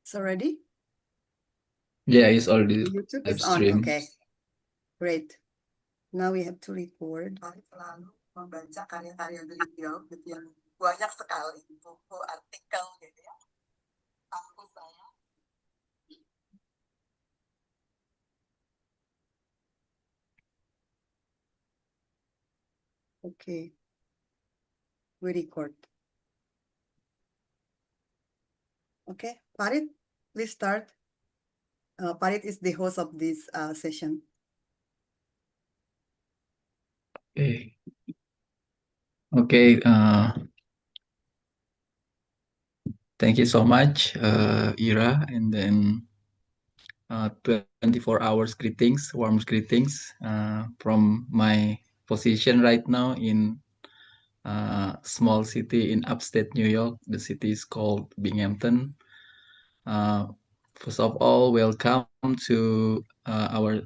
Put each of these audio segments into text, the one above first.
It's already? Yeah, it's already YouTube live is on. stream. Okay, great. Now we have to record. Lalu membaca karya-karya beliau gitu yang banyak sekali buku, artikel gitu ya. Kampus saya. Okay, we record. Okay, Farid, please start. Farid is the host of this session. Okay. Okay. Thank you so much, Ira, and then 24 hours greetings, warm greetings from my position right now in a small city in upstate New York. The city is called Binghamton. First of all, welcome to our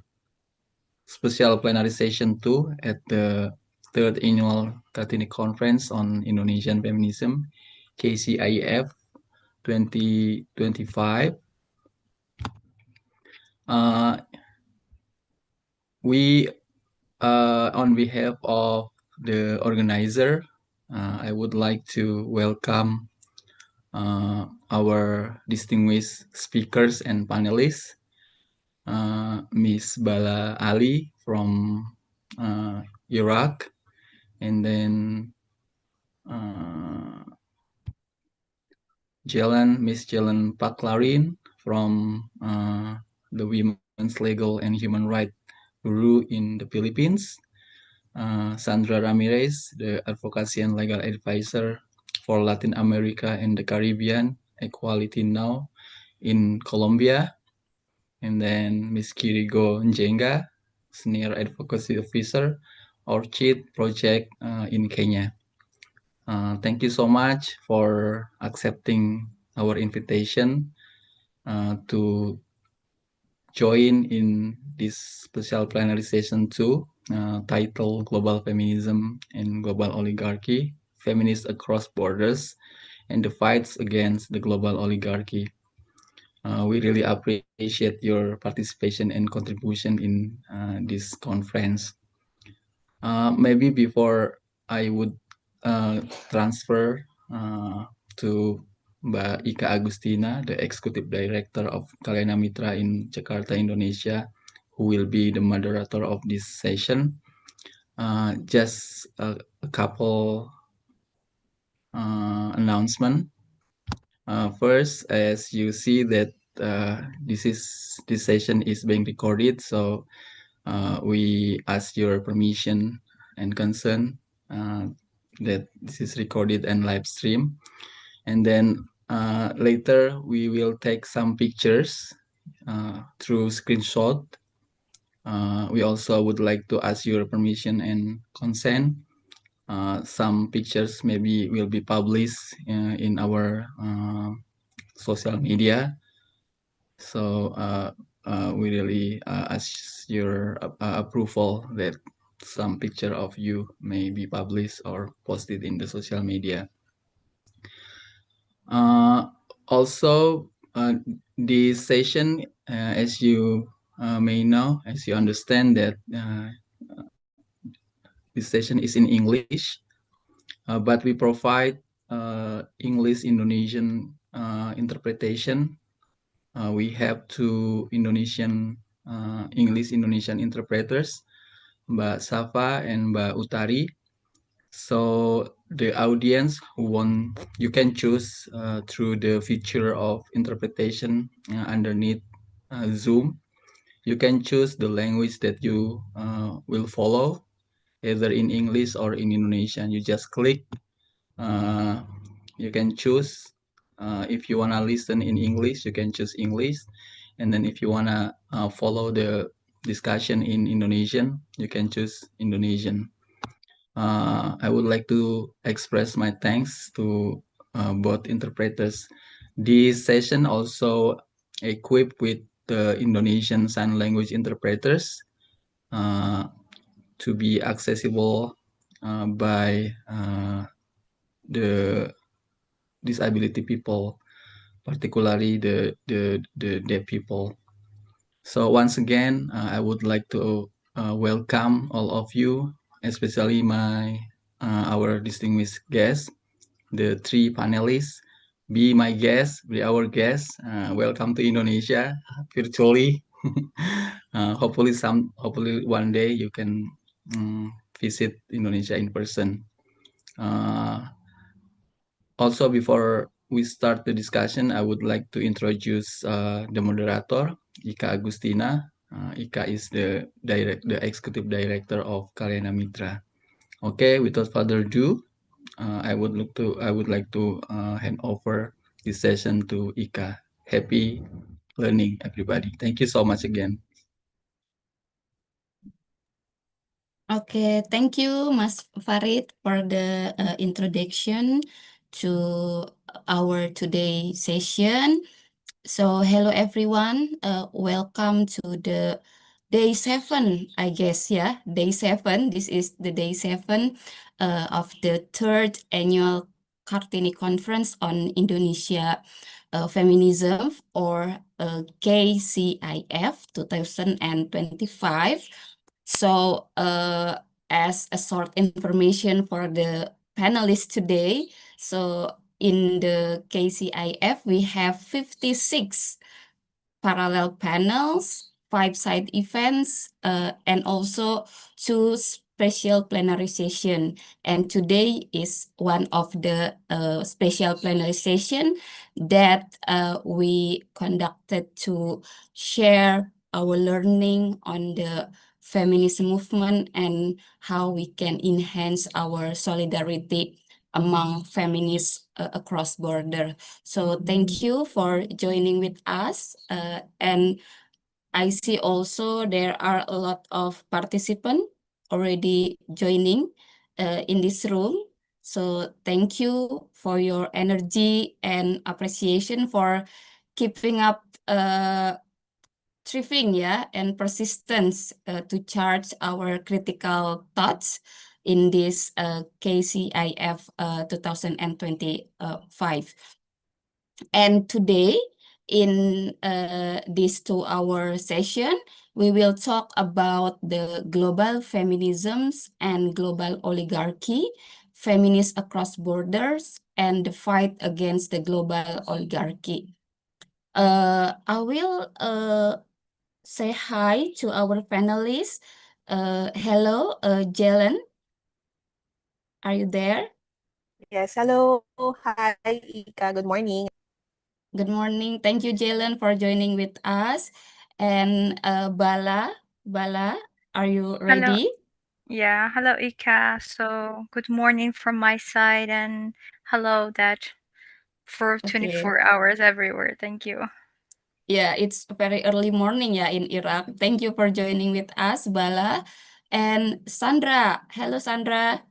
special plenary session 2 at the third annual Kartini Conference on Indonesian Feminism, KCIF 2025. We, on behalf of the organizer, I would like to welcome our distinguished speakers and panelists, Ms. Bala Ali from Iraq, and then Miss Jelen Paklarin from the Women's Legal and Human Rights Bureau in the Philippines, Sandra Ramirez, the Advocacy and Legal Advisor for Latin America and the Caribbean, Equality Now in Colombia, and then Ms. Kirigo Njenga, Senior Advocacy Officer, Orchid Project in Kenya. Thank you so much for accepting our invitation to join in this special plenary session 2, titled Global Feminism and Global Oligarchy, Feminists Across Borders, and the Fights Against the Global Oligarchy. We really appreciate your participation and contribution in this conference. Maybe before I would transfer to Mbak Ika Agustina, the Executive Director of Kalena Mitra in Jakarta, Indonesia, who will be the moderator of this session. Just a couple announcement. First, as you see that this session is being recorded, so we ask your permission and consent that this is recorded and live stream. And then later we will take some pictures through screenshot. We also would like to ask your permission and consent. Some pictures maybe will be published in our social media. So we really ask your approval that some picture of you may be published or posted in the social media. Also, this session, as you may know, as you understand that this session is in English, but we provide English Indonesian interpretation. We have two English Indonesian interpreters, Mbak Safa and Mbak Utari. So the audience you can choose through the feature of interpretation underneath Zoom. You can choose the language that you will follow, either in English or in Indonesian. You just click. You can choose. If you want to listen in English, you can choose English. And then if you want to follow the discussion in Indonesian, you can choose Indonesian. I would like to express my thanks to both interpreters. This session also equipped with the Indonesian Sign Language interpreters to be accessible by the disability people. particularly the deaf people. So once again, I would like to welcome all of you, especially our distinguished guests, the three panelists. Be my guest, be our guest. Welcome to Indonesia virtually. Hopefully one day you can visit Indonesia in person. Also, before we start the discussion, I would like to introduce the moderator, Ika Agustina. Ika is the executive director of Kalyana Mitra. Okay, without further ado, I would like to hand over this session to Ika. Happy learning, everybody. Thank you so much again. Okay, thank you, Mas Farid, for the introduction to our today session. So, hello everyone. Welcome to the day 7, I guess, yeah, day 7. This is the day 7 of the 3rd annual Kartini Conference on Indonesia Feminism, or KCIF 2025. So, as a short information for the panelists today, so in the KCIF, we have 56 parallel panels, 5 side events, and also 2 special plenary session. And today is one of the special plenary session that we conducted to share our learning on the feminist movement and how we can enhance our solidarity among feminists across border. So thank you for joining with us. And I see also there are a lot of participants already joining in this room. So thank you for your energy and appreciation for keeping up thriving, yeah, and persistence to charge our critical thoughts in this KCIF 2025. And today, in this 2-hour session, we will talk about the global feminisms and global oligarchy, feminists across borders, and the fight against the global oligarchy. I will say hi to our panelists. Hello, Jelen. Are you there? Yes, hello. Hi, Ika. Good morning. Good morning. Thank you, Jelen, for joining with us. And Bala, are you Hello. ready? Yeah, hello Ika. So good morning from my side and hello that for Okay. 24 hours everywhere. Thank you. Yeah, it's very early morning, yeah, in Iraq. Thank you for joining with us, Bala. And Sandra. Hello, Sandra.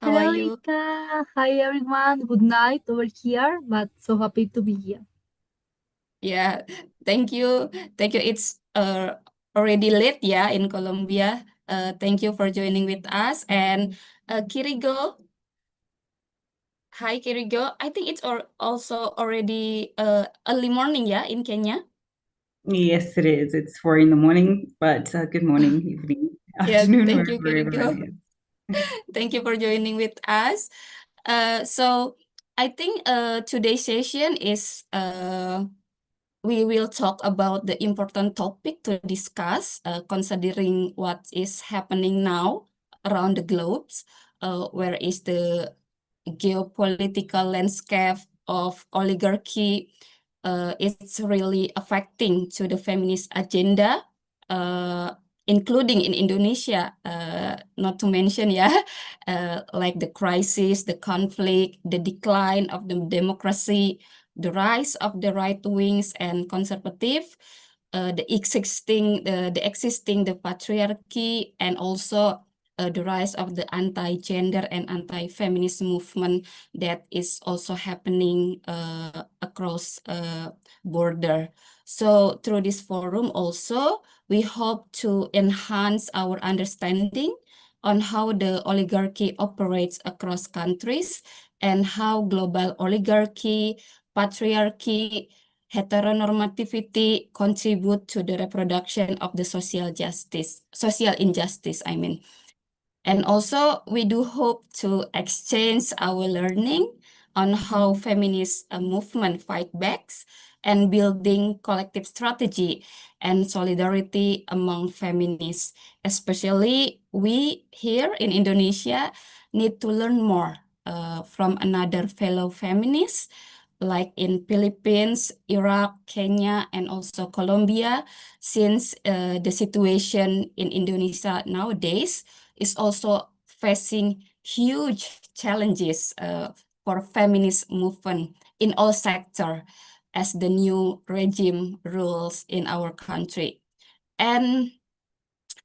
How are Hello, you? Ika. Hi, everyone. Good night over here, but so happy to be here. Yeah, thank you. Thank you. It's already late, yeah, in Colombia. Thank you for joining with us. And Kirigo. Hi, Kirigo. I think it's also already early morning, yeah, in Kenya. Yes, it is. It's 4 in the morning, but good morning, evening, Yeah, afternoon, thank you, wherever everyone Kirigo. is. Thank you for joining with us. So I think today's session is we will talk about the important topic to discuss, considering what is happening now around the globe, where is the geopolitical landscape of oligarchy it's really affecting to the feminist agenda, including in Indonesia, not to mention, yeah, like the crisis, the conflict, the decline of the democracy, the rise of the right wings and conservative, the existing the patriarchy, and also the rise of the anti-gender and anti-feminist movement that is also happening across border. So through this forum also, we hope to enhance our understanding on how the oligarchy operates across countries and how global oligarchy patriarchy, heteronormativity contribute to the reproduction of the social injustice, I mean. And also, we do hope to exchange our learning on how feminist movement fight backs and building collective strategy and solidarity among feminists. Especially we here in Indonesia need to learn more from another fellow feminists like in Philippines, Iraq, Kenya, and also Colombia, since the situation in Indonesia nowadays is also facing huge challenges for feminist movement in all sectors as the new regime rules in our country. And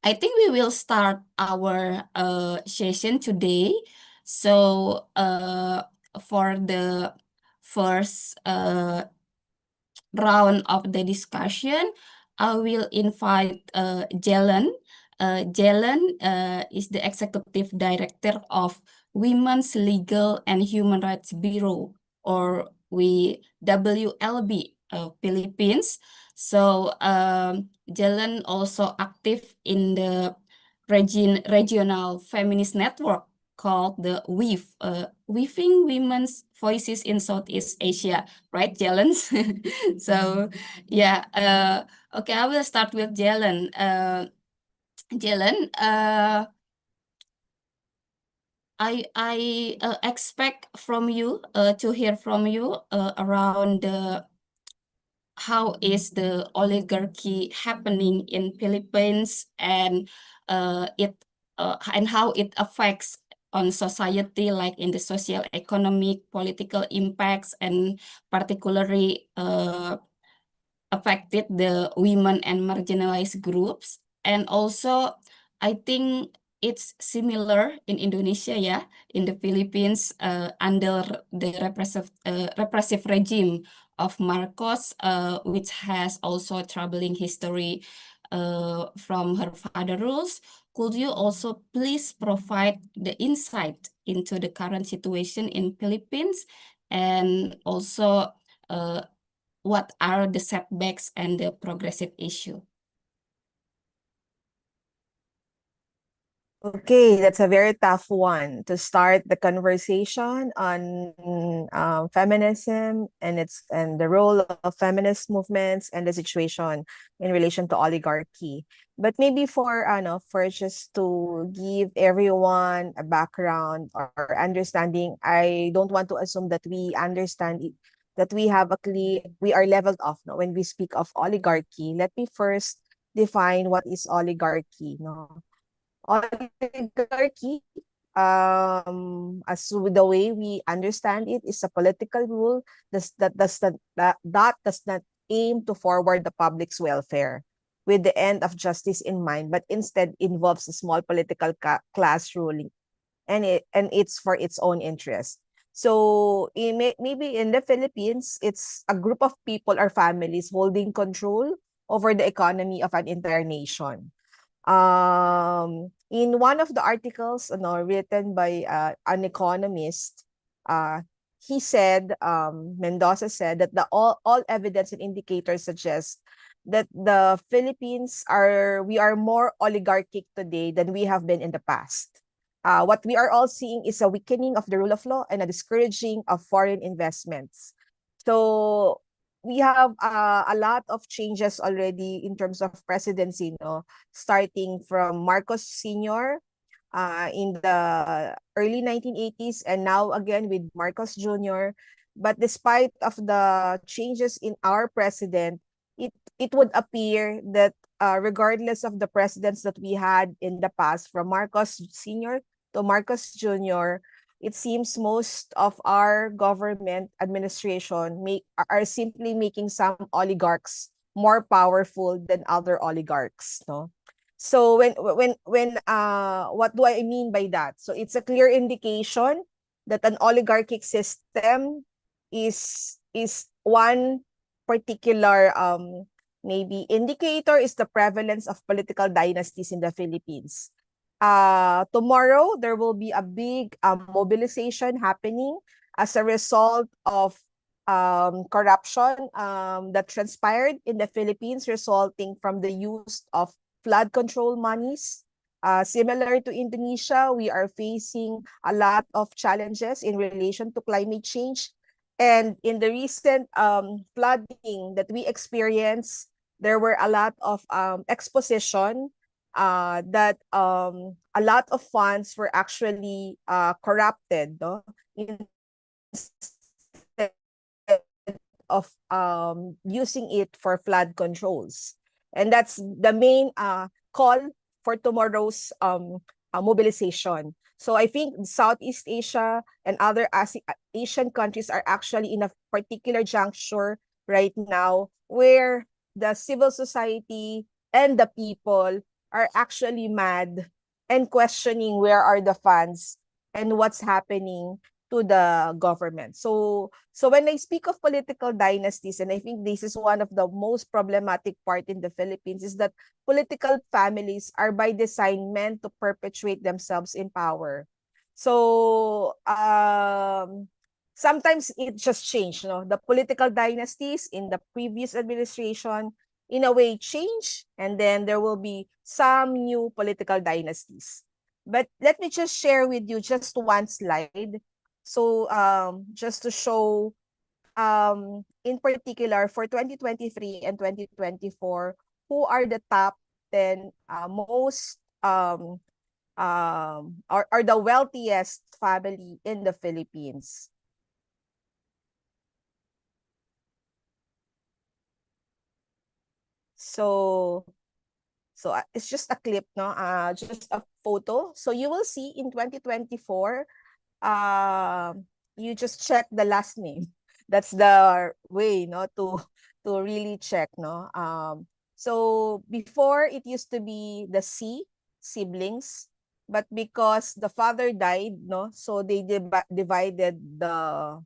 I think we will start our session today. So for the first round of the discussion, I will invite Jelen. Jelen is the Executive Director of Women's Legal and Human Rights Bureau, or WLB, Philippines. So Jelen also active in the regional feminist network called the WEAV, Weaving Women's Voices in Southeast Asia, right, Jelen? So yeah, okay, I will start with Jelen. Jelen, I expect from you to hear from you around how is the oligarchy happening in Philippines and how it affects on society, like in the social, economic, political impacts, and particularly affected the women and marginalized groups. And also, I think it's similar in Indonesia, yeah, in the Philippines, under the repressive regime of Marcos, which has also a troubling history from her father rules. Could you also please provide the insight into the current situation in Philippines, and also what are the setbacks and the progressive issue? Okay, that's a very tough one to start the conversation on feminism and the role of feminist movements and the situation in relation to oligarchy. But maybe for just to give everyone a background or understanding, I don't want to assume that we understand it, that we have we are leveled off. No, when we speak of oligarchy, let me first define what is oligarchy. No, oligarchy, as the way we understand it, is a political rule that does not aim to forward the public's welfare with the end of justice in mind, but instead involves a small political class ruling, and it's for its own interest. So maybe in the Philippines, it's a group of people or families holding control over the economy of an entire nation. In one of the articles, written by an economist, he said, Mendoza said that all evidence and indicators suggest that the Philippines we are more oligarchic today than we have been in the past. What we are all seeing is a weakening of the rule of law and a discouraging of foreign investments. So we have a lot of changes already in terms of presidency, starting from Marcos Sr. In the early 1980s, and now again with Marcos Jr. But despite of the changes in our president, it would appear that regardless of the presidents that we had in the past, from Marcos Sr. to Marcos Jr., it seems most of our government administration are simply making some oligarchs more powerful than other oligarchs, no? So what do I mean by that? So it's a clear indication that an oligarchic system is one particular maybe indicator is the prevalence of political dynasties in the Philippines. Tomorrow, there will be a big mobilization happening as a result of corruption that transpired in the Philippines, resulting from the use of flood control monies. Similar to Indonesia, we are facing a lot of challenges in relation to climate change. And in the recent flooding that we experienced, there were a lot of exposition that a lot of funds were actually corrupted, no? Instead of using it for flood controls. And that's the main call for tomorrow's mobilization. So I think Southeast Asia and other Asian countries are actually in a particular juncture right now where the civil society and the people are actually mad and questioning where are the funds and what's happening to the government. So when I speak of political dynasties, and I think this is one of the most problematic part in the Philippines, is that political families are by design meant to perpetuate themselves in power. So sometimes it just changed, no? The political dynasties in the previous administration in a way change, and then there will be some new political dynasties. But let me just share with you just one slide. So just to show in particular for 2023 and 2024, who are the top 10 most are the wealthiest family in the Philippines. So it's just a clip, no? Just a photo. So you will see in 2024, you just check the last name. That's the way, no, to really check, no. So before it used to be the siblings, but because the father died, no, so they divided the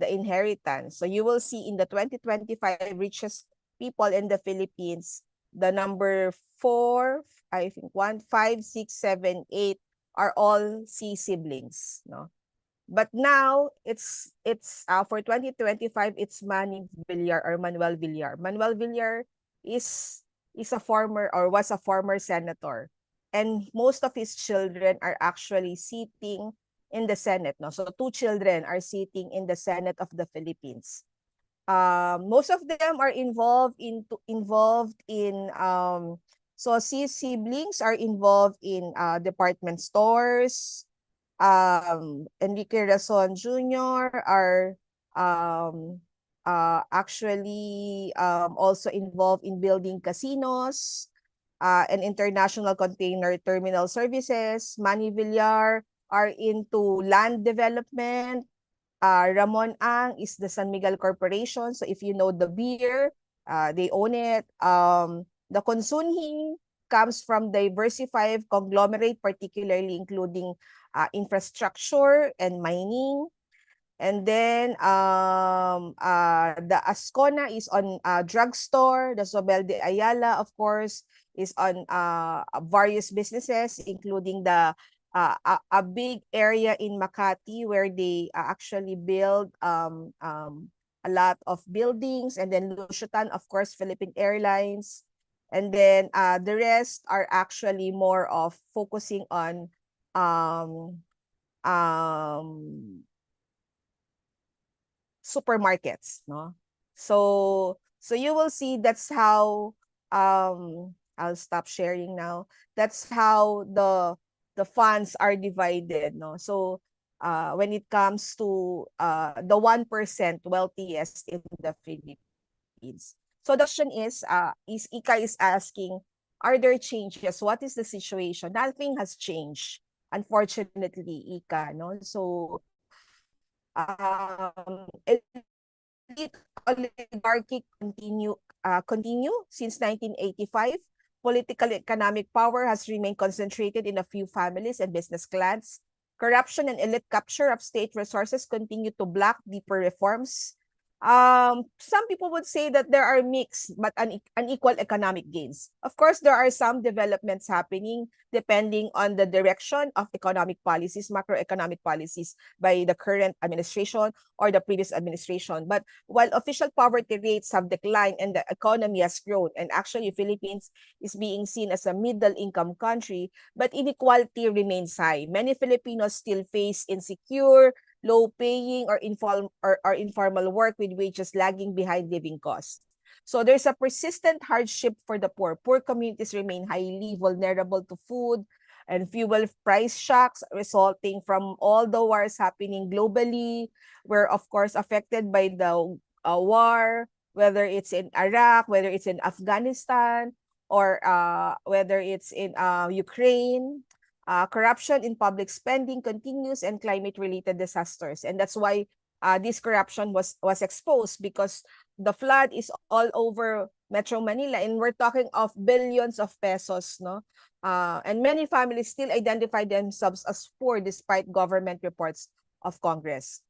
inheritance. So you will see in the 2025 richest people in the Philippines, the number 4, I think 1, 5, 6, 7, 8 are all C siblings, no. But now it's for 2025, it's Manny Villar or Manuel Villar. Manuel Villar is a former or was a former senator, and most of his children are actually sitting in the Senate, no. So 2 children are sitting in the Senate of the Philippines. Most of them are involved in so siblings are involved in department stores. Enrique Rason Jr. are actually also involved in building casinos and international container terminal services. Manny Villar are into land development. Ramon Ang is the San Miguel Corporation. So if you know the beer, they own it. The Consunhi comes from diversified conglomerate, particularly including infrastructure and mining. And then the Ascona is on drugstore. The Sobel de Ayala, of course, is on various businesses, including the a big area in Makati where they actually build a lot of buildings. And then Lushutan, of course, Philippine Airlines. And then the rest are actually more of focusing on supermarkets, no? So you will see that's how I'll stop sharing now. That's how the funds are divided, no? So when it comes to the 1% wealthiest in the Philippines. So the question is Ika is asking, are there changes? What is the situation? Nothing has changed, unfortunately, Ika, no? So elite oligarchy continue since 1985. Political economic power has remained concentrated in a few families and business clans. Corruption and elite capture of state resources continue to block deeper reforms. Some people would say that there are mixed but unequal economic gains. Of course, there are some developments happening depending on the direction of economic policies, macroeconomic policies by the current administration or the previous administration. But while official poverty rates have declined and the economy has grown, and actually Philippines is being seen as a middle income country, but inequality remains high. Many Filipinos still face insecure, low paying or informal work with wages lagging behind living costs. So there's a persistent hardship for the poor. Poor communities remain highly vulnerable to food and fuel price shocks resulting from all the wars happening globally. We're of course affected by the war, whether it's in Iraq, whether it's in Afghanistan, or whether it's in Ukraine. Corruption in public spending continues and climate-related disasters. And that's why this corruption was exposed, because the flood is all over Metro Manila, and we're talking of billions of pesos, no? And many families still identify themselves as poor despite government reports of Congress.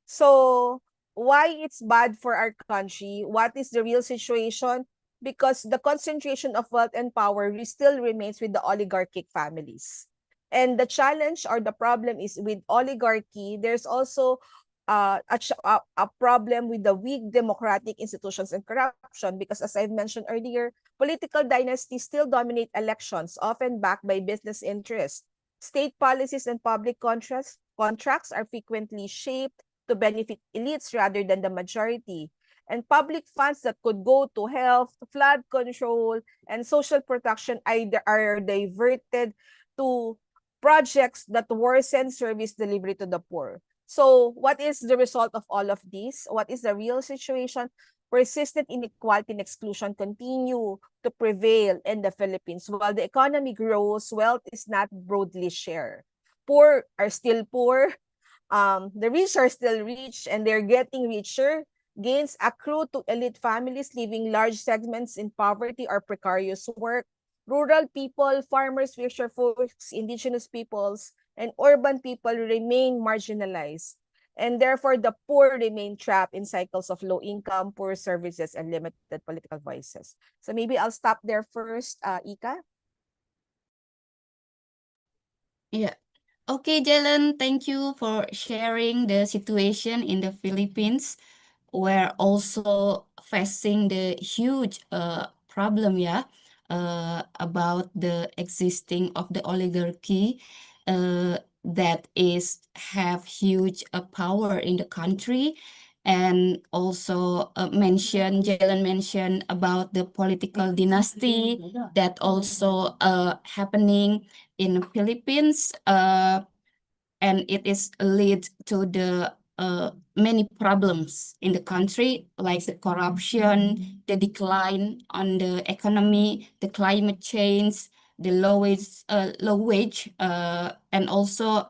So why it's bad for our country? What is the real situation? Because the concentration of wealth and power still remains with the oligarchic families. And the challenge or the problem is with oligarchy, there's also a problem with the weak democratic institutions and corruption, because as I've mentioned earlier, political dynasties still dominate elections, often backed by business interests. State policies and public contracts are frequently shaped to benefit elites rather than the majority. And public funds that could go to health, flood control, and social protection either are diverted to projects that worsen service delivery to the poor. So what is the result of all of this? What is the real situation? Persistent inequality and exclusion continue to prevail in the Philippines. While the economy grows, wealth is not broadly shared. Poor are still poor. The rich are still rich, and they're getting richer. Gains accrue to elite families, leaving large segments in poverty or precarious work. Rural people, farmers, fisher folks, indigenous peoples, and urban people remain marginalized. And therefore, the poor remain trapped in cycles of low income, poor services, and limited political voices. So maybe I'll stop there first, Ika. Yeah. Okay, Jalen, thank you for sharing the situation in the Philippines. We're also facing the huge problem, about the existing of the oligarchy that is have huge power in the country. And also Jalen mentioned about the political dynasty that also happening in the Philippines, and it is lead to the many problems in the country, like the corruption, the decline on the economy, the climate change, the low wage, and also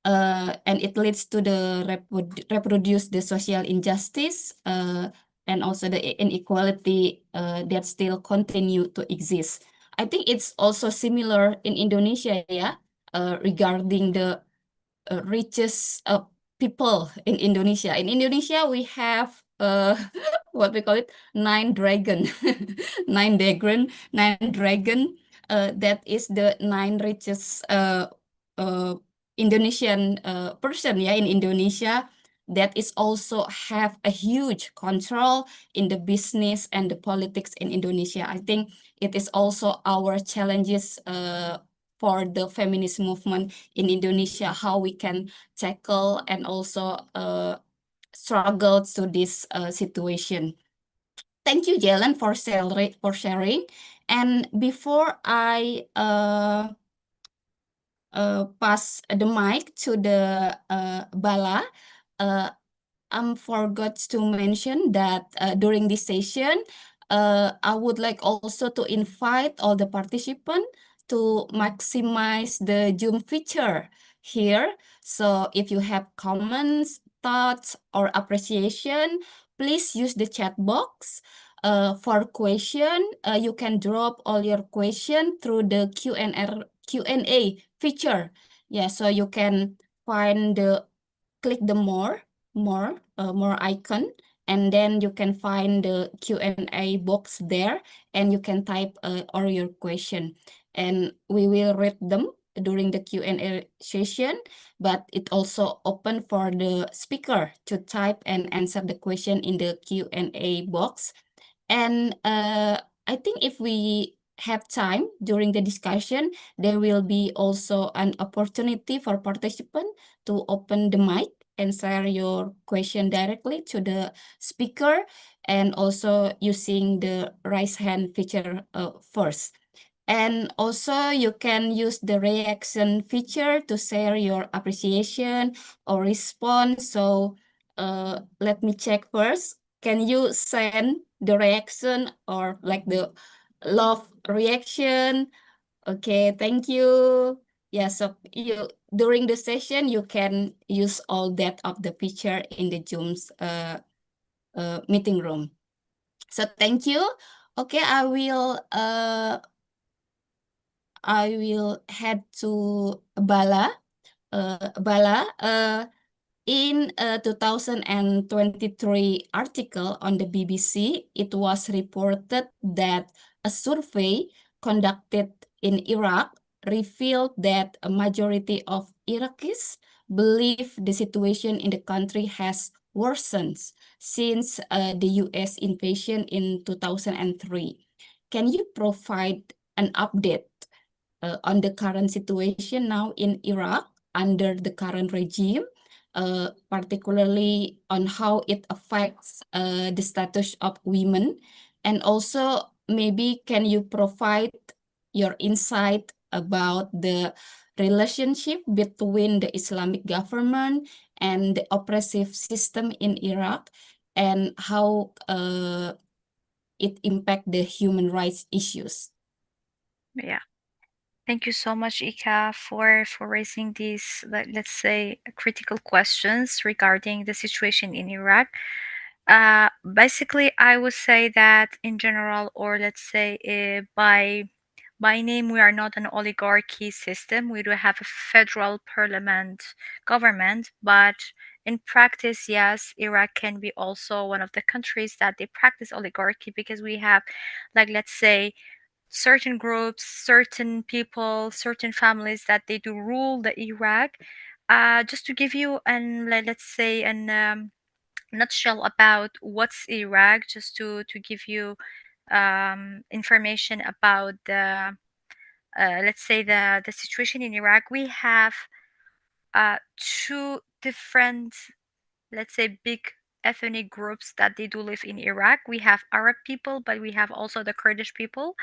and it leads to the reproduce the social injustice, and also the inequality that still continue to exist. I think it's also similar in Indonesia, regarding the richest people in Indonesia. In Indonesia, we have what we call it, nine dragon, nine dragon. That is the nine richest Indonesian person, in Indonesia, that is also have a huge control in the business and the politics in Indonesia. I think it is also our challenges for the feminist movement in Indonesia, how we can tackle and also struggle to this situation. Thank you, Jalen, for sharing. And before I pass the mic to the Bala, I forgot to mention that during this session, I would like also to invite all the participants to maximize the Zoom feature here. So if you have comments, thoughts, or appreciation, please use the chat box. For question, you can drop all your question through the Q&A feature. Yeah, so you can find click the more icon, and then you can find the Q&A box there, and you can type all your question, and we will read them during the Q&A session, but it also open for the speaker to type and answer the question in the Q&A box. And I think if we have time during the discussion, there will be also an opportunity for participant to open the mic and share your question directly to the speaker, and also using the raise hand feature first. And also you can use the reaction feature to share your appreciation or response. So let me check first. Can you send the reaction or like the love reaction? Okay, thank you. Yeah, so you during the session you can use all that of the feature in the Zoom's meeting room. So thank you. Okay, I will head to Bala. Bala, in a 2023 article on the BBC, it was reported that a survey conducted in Iraq revealed that a majority of Iraqis believe the situation in the country has worsened since the US invasion in 2003. Can you provide an update on the current situation now in Iraq under the current regime, particularly on how it affects the status of women? And also, maybe can you provide your insight about the relationship between the Islamic government and the oppressive system in Iraq, and how it impact the human rights issues? Yeah. Thank you so much, Ika, for raising these, let's say, critical questions regarding the situation in Iraq. Basically, I would say that in general, or let's say by name, we are not an oligarchy system. We do have a federal parliament government, but in practice, yes, Iraq can be also one of the countries that they practice oligarchy, because we have, like, let's say, certain groups, certain people, certain families that they do rule the Iraq. Just to give you let's say an nutshell about what's Iraq, just to give you information about the let's say the situation in Iraq. We have two different, let's say, big ethnic groups that they do live in Iraq. We have Arab people, but we have also the Kurdish people.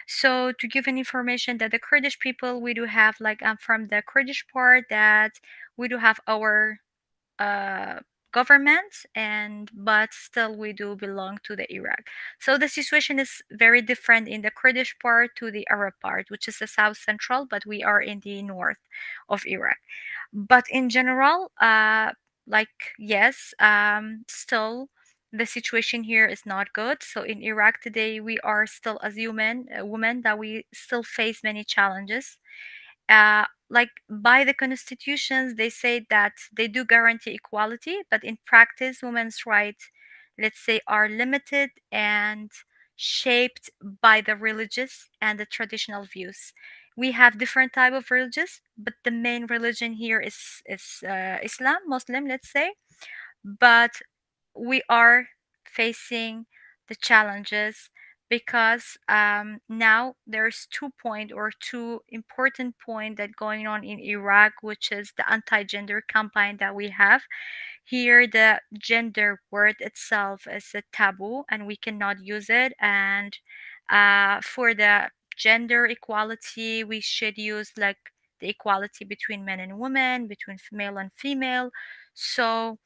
So to give an information that the Kurdish people, we do have, like, I'm from the Kurdish part, that we do have our uh, government, and but still we do belong to the Iraq. So the situation is very different in the Kurdish part to the Arab part, which is the south central, but we are in the north of Iraq. But in general, like, yes, still the situation here is not good. So in Iraq today, we are still, as human women, that we still face many challenges. Like, by the constitutions, they say that they do guarantee equality, but in practice, women's rights, let's say, are limited and shaped by the religious and the traditional views. We have different type of religions, but the main religion here is Islam, Muslim, let's say. But we are facing the challenges because now there's two important point that going on in Iraq, which is the anti-gender campaign that we have here. The gender word itself is a taboo and we cannot use it, and for the gender equality we should use, like, the equality between men and women, between male and female. So,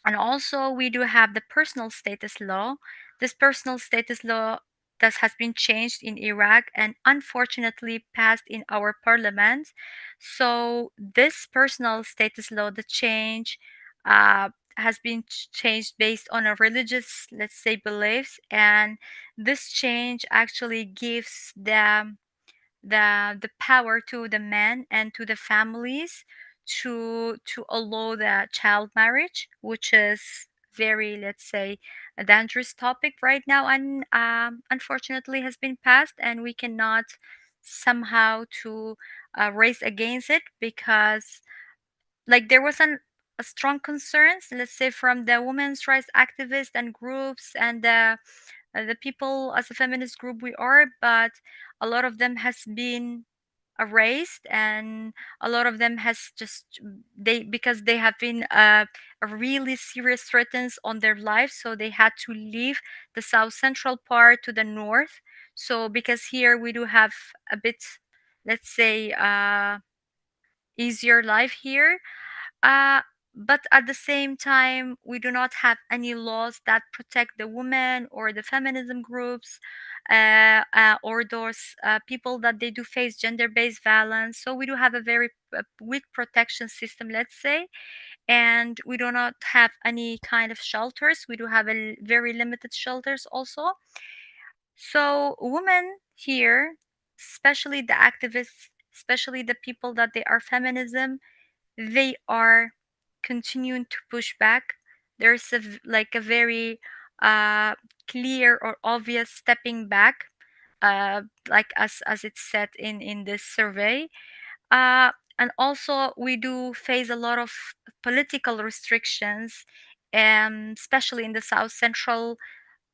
and also we do have the personal status law. This personal status law that has been changed in Iraq and unfortunately passed in our parliament. So this personal status law, the change, has been changed based on a religious, let's say, beliefs, and this change actually gives the power to the men and to the families to allow the child marriage, which is very, let's say, a dangerous topic right now, and unfortunately has been passed, and we cannot somehow to raise against it, because like there was a strong concerns, let's say, from the women's rights activists and groups, and the people as a feminist group we are, but a lot of them has been erased, and a lot of them has just they because they have been a really serious threats on their lives, so they had to leave the south central part to the north. So because here we do have a bit, let's say, easier life here, uh, but at the same time, we do not have any laws that protect the women or the feminism groups, or those people that they do face gender-based violence. So we do have a very weak protection system, let's say, and we do not have any kind of shelters. We do have very limited shelters also. So women here, especially the activists, especially the people that they are feminism, they are continuing to push back. There's like a very uh, clear or obvious stepping back, like as it's said in this survey. uh, and also we do face a lot of political restrictions, especially in the south central,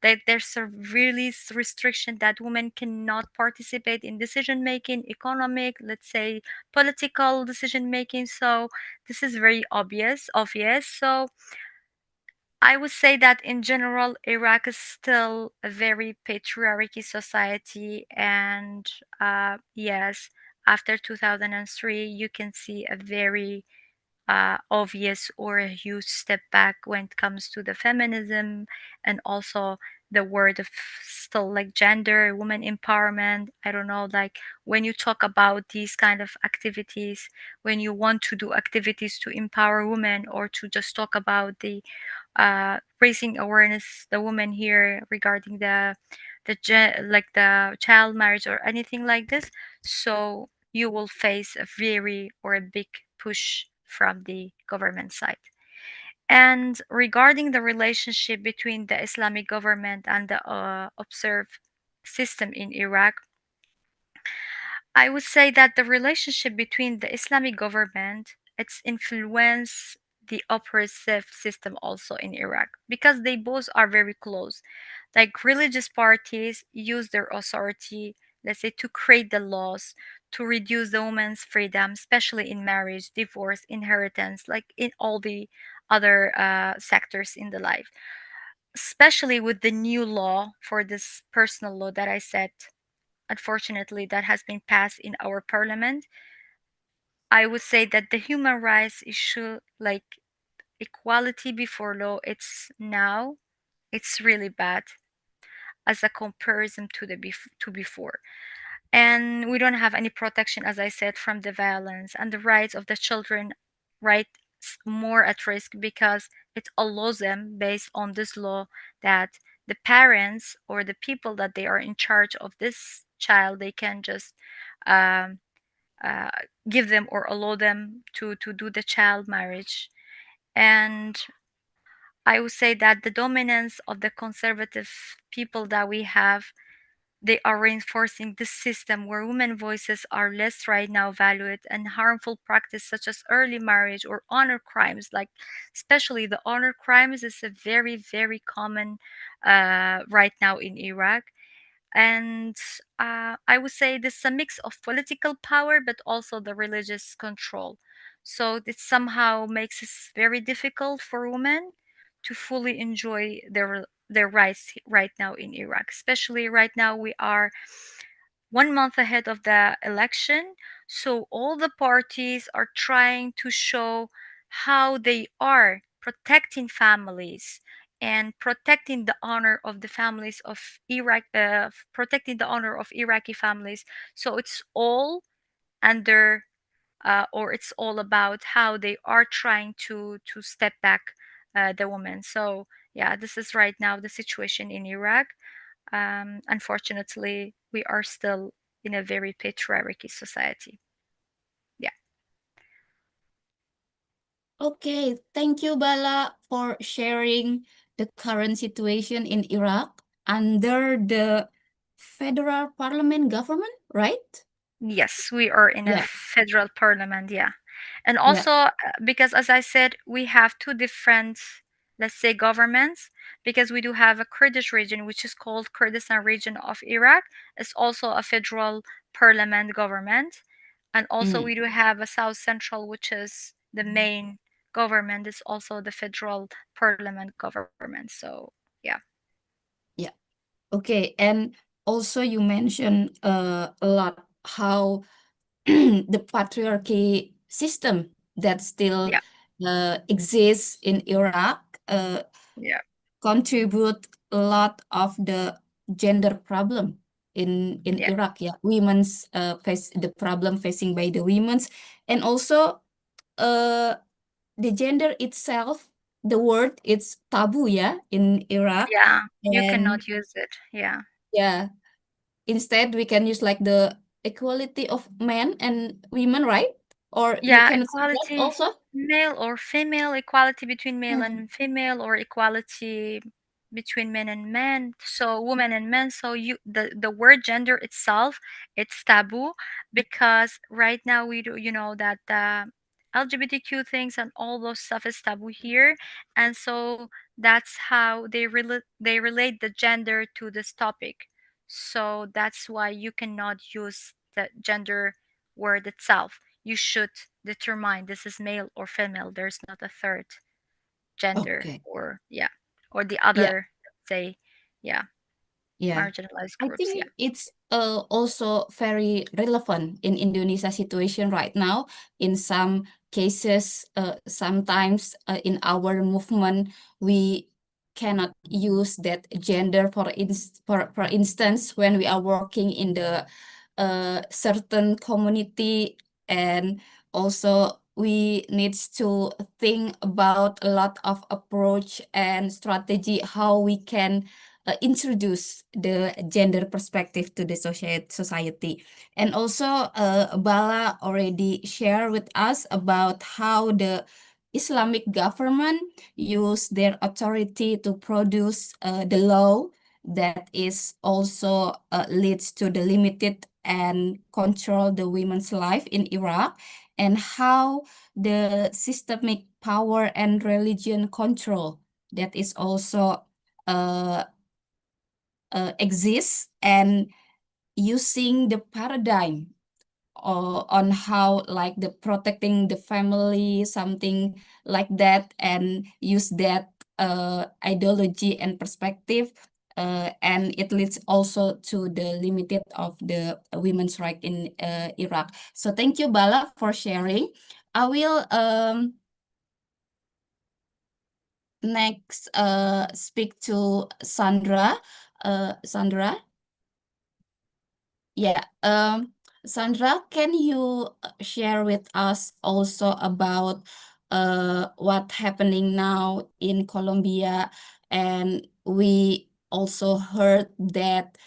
that there's a really restriction that women cannot participate in decision making, economic, let's say, political decision making. So this is very obvious. So I would say that in general, Iraq is still a very patriarchy society, and yes, after 2003 you can see a very obvious or a huge step back when it comes to the feminism, and also the word of still like gender, woman empowerment. I don't know, like when you talk about these kind of activities, when you want to do activities to empower women, or to just talk about the raising awareness the women here regarding like the child marriage or anything like this, so you will face a very or a big push from the government side. And regarding the relationship between the Islamic government and the observed system in Iraq, I would say that the relationship between the Islamic government, it's influenced the oppressive system also in Iraq, because they both are very close. Like religious parties use their authority, let's say, to create the laws to reduce the woman's freedom, especially in marriage, divorce, inheritance, like in all the other sectors in the life. Especially with the new law for this personal law that I said, unfortunately, that has been passed in our parliament. I would say that the human rights issue, like equality before law, it's really bad as a comparison to to before. And we don't have any protection, as I said, from the violence, and the rights of the children, right, more at risk, because it allows them, based on this law, that the parents or the people that they are in charge of this child, they can just um, uh, give them or allow them to do the child marriage. And I would say that the dominance of the conservative people that we have, they are reinforcing this system where women voices are less right now valued, and harmful practice such as early marriage or honor crimes, like especially the honor crimes is a very very common right now in Iraq. And I would say this is a mix of political power but also the religious control. So it somehow makes it very difficult for women to fully enjoy their rights right now in Iraq. Especially right now, we are 1 month ahead of the election. So all the parties are trying to show how they are protecting families and protecting the honor of the families of Iraq, protecting the honor of Iraqi families. So it's all under, or it's all about how they are trying to step back the women. So yeah, this is right now the situation in Iraq. Unfortunately, we are still in a very patriarchy society. Yeah. Okay, thank you, Bala, for sharing the current situation in Iraq under the federal parliament government, right? Yes, we are in a Yeah, federal parliament, yeah. And yeah, also, because as I said, we have two different, let's say, governments, because we do have a Kurdish region, which is called Kurdistan region of Iraq. It's also a federal parliament government. And also, mm, we do have a South Central, which is the main government. It's also the federal parliament government. So, yeah. yeah. Okay, and also you mentioned a lot how the patriarchy system that still Yeah. exists in Iraq Yeah. contribute a lot of the gender problem in Yeah. Iraq. Yeah, women's face the problem facing by the women's, and also uh the gender itself. The word it's taboo, yeah, in Iraq, Yeah. You and cannot use it. Yeah. yeah, instead we can use like the equality of men and women, right? Or you Yeah, cannot see that equality, also. male or female, equality between male Mm. and female, or equality between men and men, so women and men. So the word gender itself, it's taboo, because right now we do, that the LGBTQ things and all those stuff is taboo here. And so that's how they relate the gender to this topic. So that's why you cannot use the gender word itself. You should determine this is male or female. There's not a third gender, Okay. or yeah, or the Yeah. other, say, yeah, Yeah, marginalized I groups. think Yeah. it's also very relevant in Indonesia situation right now. In some cases, sometimes in our movement, we cannot use that gender for instance when we are working in the certain community, and also we needs to think about a lot of approach and strategy how we can introduce the gender perspective to the society. And also, Bala already shared with us about how the Islamic government use their authority to produce the law that is also leads to the limited and control the women's life in Iraq, and how the systemic power and religion control that is also uh, exists, and using the paradigm on how like the protecting the family, something like that, and use that ideology and perspective, and it leads also to the limited of the women's right in Iraq. So thank you, Bala, for sharing. I will next speak to Sandra. Sandra. Yeah, Sandra, can you share with us also about what happening now in Colombia? And we also heard that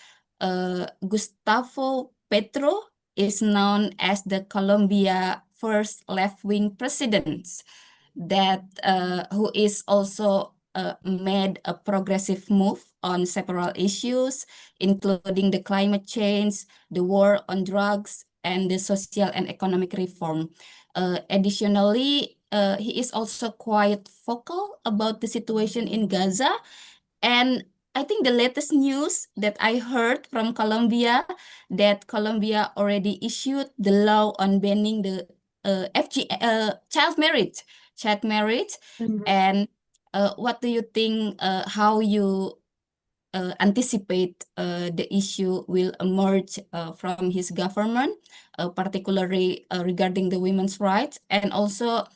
Gustavo Petro is known as the Colombia first left-wing president, that who is also made a progressive move on several issues, including the climate change, the war on drugs, and the social and economic reform. Additionally, he is also quite vocal about the situation in Gaza. And I think the latest news that I heard from Colombia, that Colombia already issued the law on banning the child marriage. And what do you think? How you anticipate the issue will emerge from his government, particularly regarding the women's rights, and also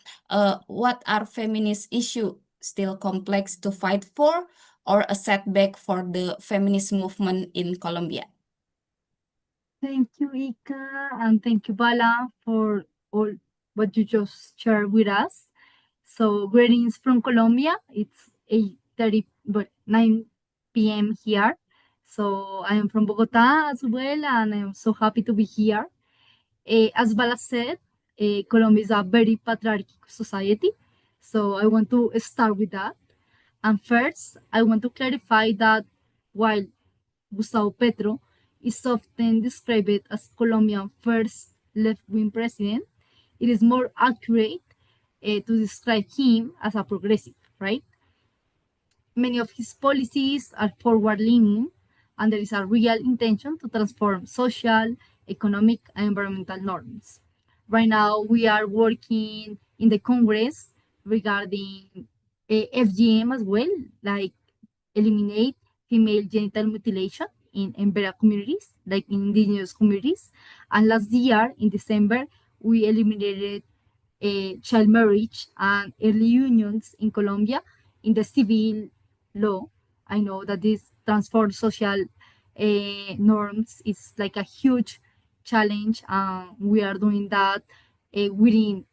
what are feminist issues still complex to fight for, or a setback for the feminist movement in Colombia? Thank you, Ika, and thank you, Bala, for all what you just shared with us. So, greetings from Colombia. It's 8:30, but 9 p.m. here. So, I am from Bogota as well, and I am so happy to be here. As Bala said, Colombia is a very patriarchal society. So I want to start with that. And first, I want to clarify that while Gustavo Petro is often described as Colombia's first left-wing president, it is more accurate to describe him as a progressive, right? Many of his policies are forward-leaning, and there is a real intention to transform social, economic, and environmental norms. Right now, we are working in the Congress regarding FGM as well, like eliminate female genital mutilation in Embera communities, like in indigenous communities. And last year, in December, we eliminated child marriage and early unions in Colombia in the civil law. I know that this transform social norms is like a huge challenge. We are doing that within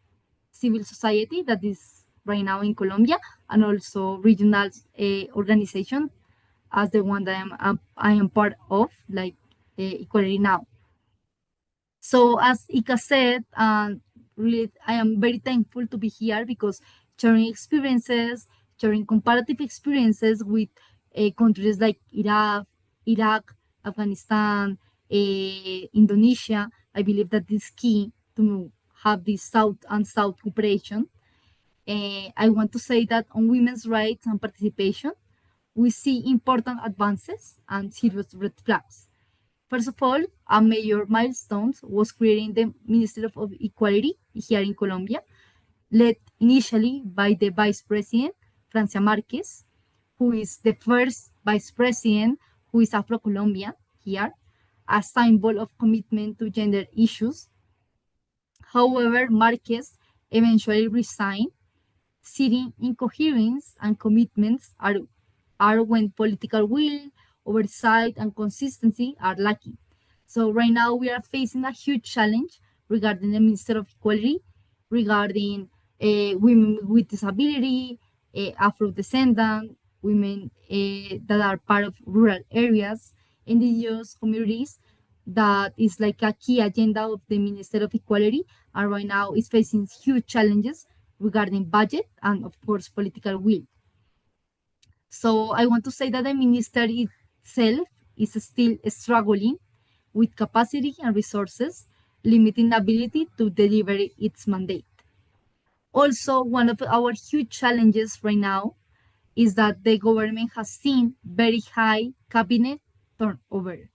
civil society that is right now in Colombia, and also regional organization as the one that I am part of, like Equality Now. So as Ika said, really, I am very thankful to be here because sharing experiences, sharing comparative experiences with countries like Iraq, Afghanistan, Indonesia, I believe that is key to have this South and South cooperation. I want to say that on women's rights and participation, we see important advances and serious red flags. First of all, a major milestone was creating the Ministry of Equality here in Colombia, led initially by the Vice President, Francia Marquez, who is the first Vice President who is Afro-Colombian here, a symbol of commitment to gender issues. However, Marquez eventually resigned, citing incoherence and commitments are when political will, oversight, and consistency are lacking. So right now we are facing a huge challenge regarding the Minister of Equality, regarding women with disability, Afro-descendant, women that are part of rural areas, indigenous communities. That is like a key agenda of the Minister of Equality, and right now is facing huge challenges regarding budget and, of course, political will. So I want to say that the minister itself is still struggling with capacity and resources, limiting ability to deliver its mandate. Also, one of our huge challenges right now is that the government has seen very high cabinet turnover.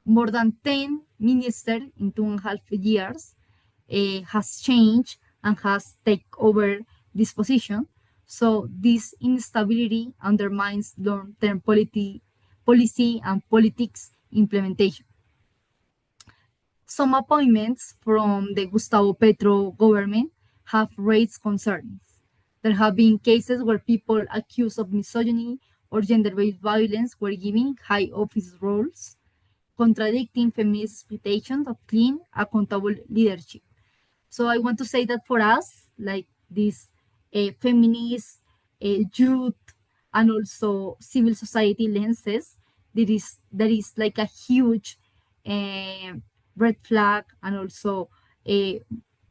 More than 10 ministers in 2.5 years has changed and has taken over this position. So this instability undermines long-term policy and politics implementation. Some appointments from the Gustavo Petro government have raised concerns. There have been cases where people accused of misogyny or gender-based violence were given high office roles, contradicting feminist expectations of clean, accountable leadership. So I want to say that for us, like this feminist, youth, and also civil society lenses, there is like a huge uh, red flag, and also a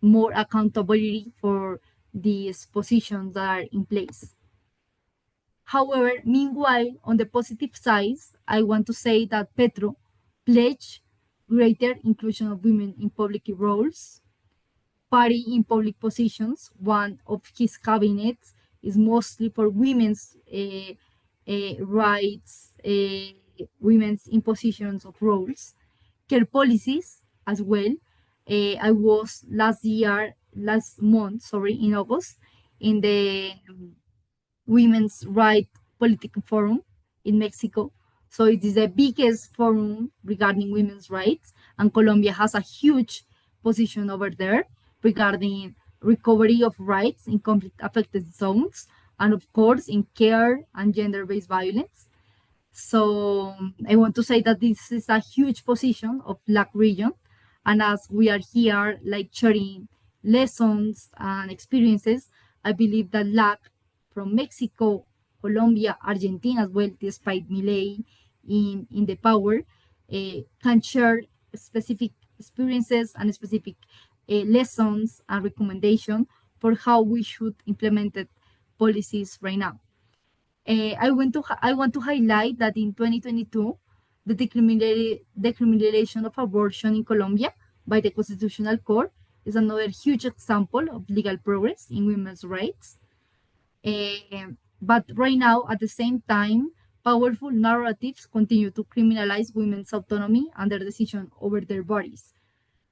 more accountability for these positions that are in place. However, meanwhile, on the positive side, I want to say that Petro pledged greater inclusion of women in public roles, party in public positions. One of his cabinets is mostly for women's rights, women's in positions of roles, care policies as well. I was last month, sorry, in August, in the Women's Right Political Forum in Mexico. So it is the biggest forum regarding women's rights, and Colombia has a huge position over there regarding recovery of rights in conflict affected zones, and of course in care and gender-based violence. So I want to say that this is a huge position of LAC region, and as we are here like sharing lessons and experiences, I believe that LAC from Mexico, Colombia, Argentina as well, despite Milei in the power, can share specific experiences and specific lessons and recommendation for how we should implement it policies right now. I want to highlight that in 2022, the decriminalization of abortion in Colombia by the Constitutional Court is another huge example of legal progress in women's rights. But right now, at the same time, powerful narratives continue to criminalize women's autonomy and their decision over their bodies.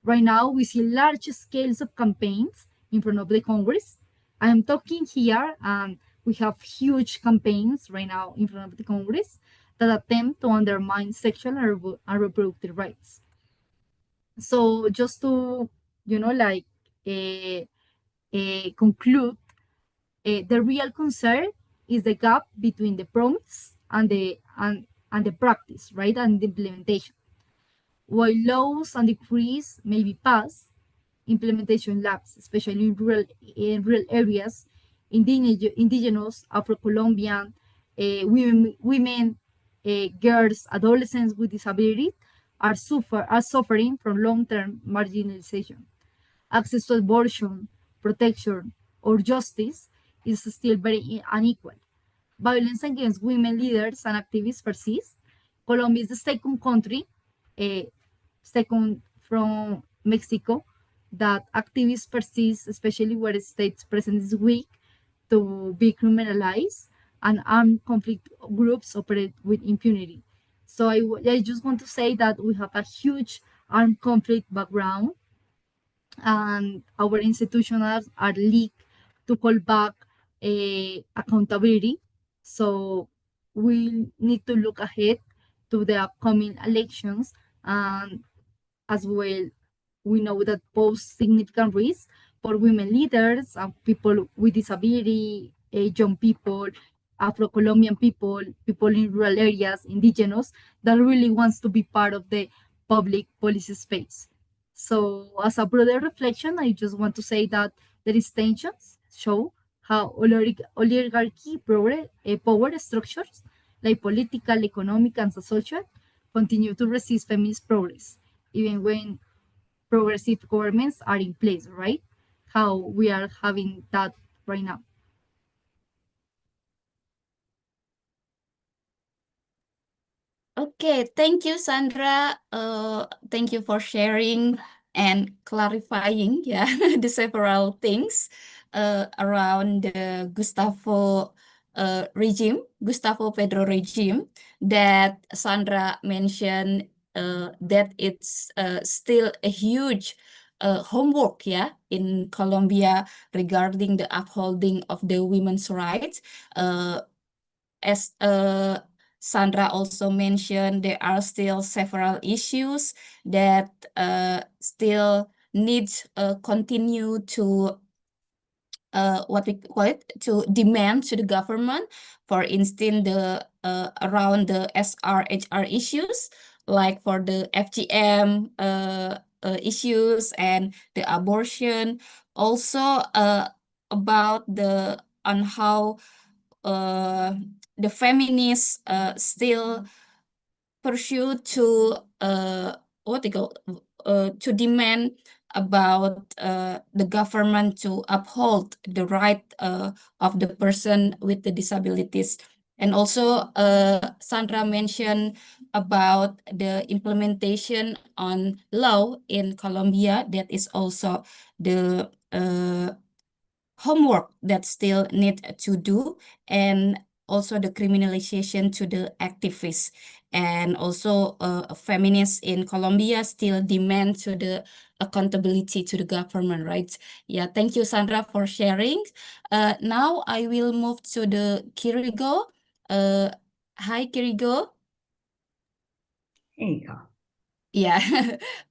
Right now, we see large scales of campaigns in front of the Congress. I am talking here, and we have huge campaigns right now in front of the Congress that attempt to undermine sexual and reproductive rights. So just to, conclude, the real concern is the gap between the promise and the practice, right, and the implementation. While laws and decrees may be passed, implementation lags, especially in rural areas. Indigenous, Afro-Colombian, women, girls, adolescents with disability are suffering from long-term marginalization. Access to abortion, protection, or justice is still very unequal. Violence against women leaders and activists persists. Colombia is the second country, second from Mexico, that activists persist, especially where states present is weak, to be criminalized, and armed conflict groups operate with impunity. So I just want to say that we have a huge armed conflict background, and our institutions are leaked to call back accountability. So we need to look ahead to the upcoming elections, and as well, we know that pose significant risks for women leaders and people with disability, young people, Afro-Colombian people, people in rural areas, indigenous, that really wants to be part of the public policy space. So as a broader reflection, I just want to say that there is tensions show how oligarchy power structures like political, economic, and social continue to resist feminist progress, even when progressive governments are in place, right? How we are having that right now. Okay, thank you, Sandra. Thank you for sharing and clarifying, yeah, the several things around the Gustavo Pedro regime that Sandra mentioned. That it's still a huge homework, yeah, in Colombia regarding the upholding of the women's rights. As Sandra also mentioned, there are still several issues that still needs continue to what we call it, to demand to the government. For instance, the around the SRHR issues, like for the FGM issues and the abortion. Also about the on how the feminists still pursue to what they call to demand about the government to uphold the right of the person with the disabilities. And also Sandra mentioned about the implementation on law in Colombia. That is also the homework that still need to do, and also the criminalization to the activists. And also feminists in Colombia still demand to the accountability to the government, right? Yeah, thank you, Sandra, for sharing. Now I will move to the Kirigo. Hi, Kirigo. Hey, Ika. Yeah.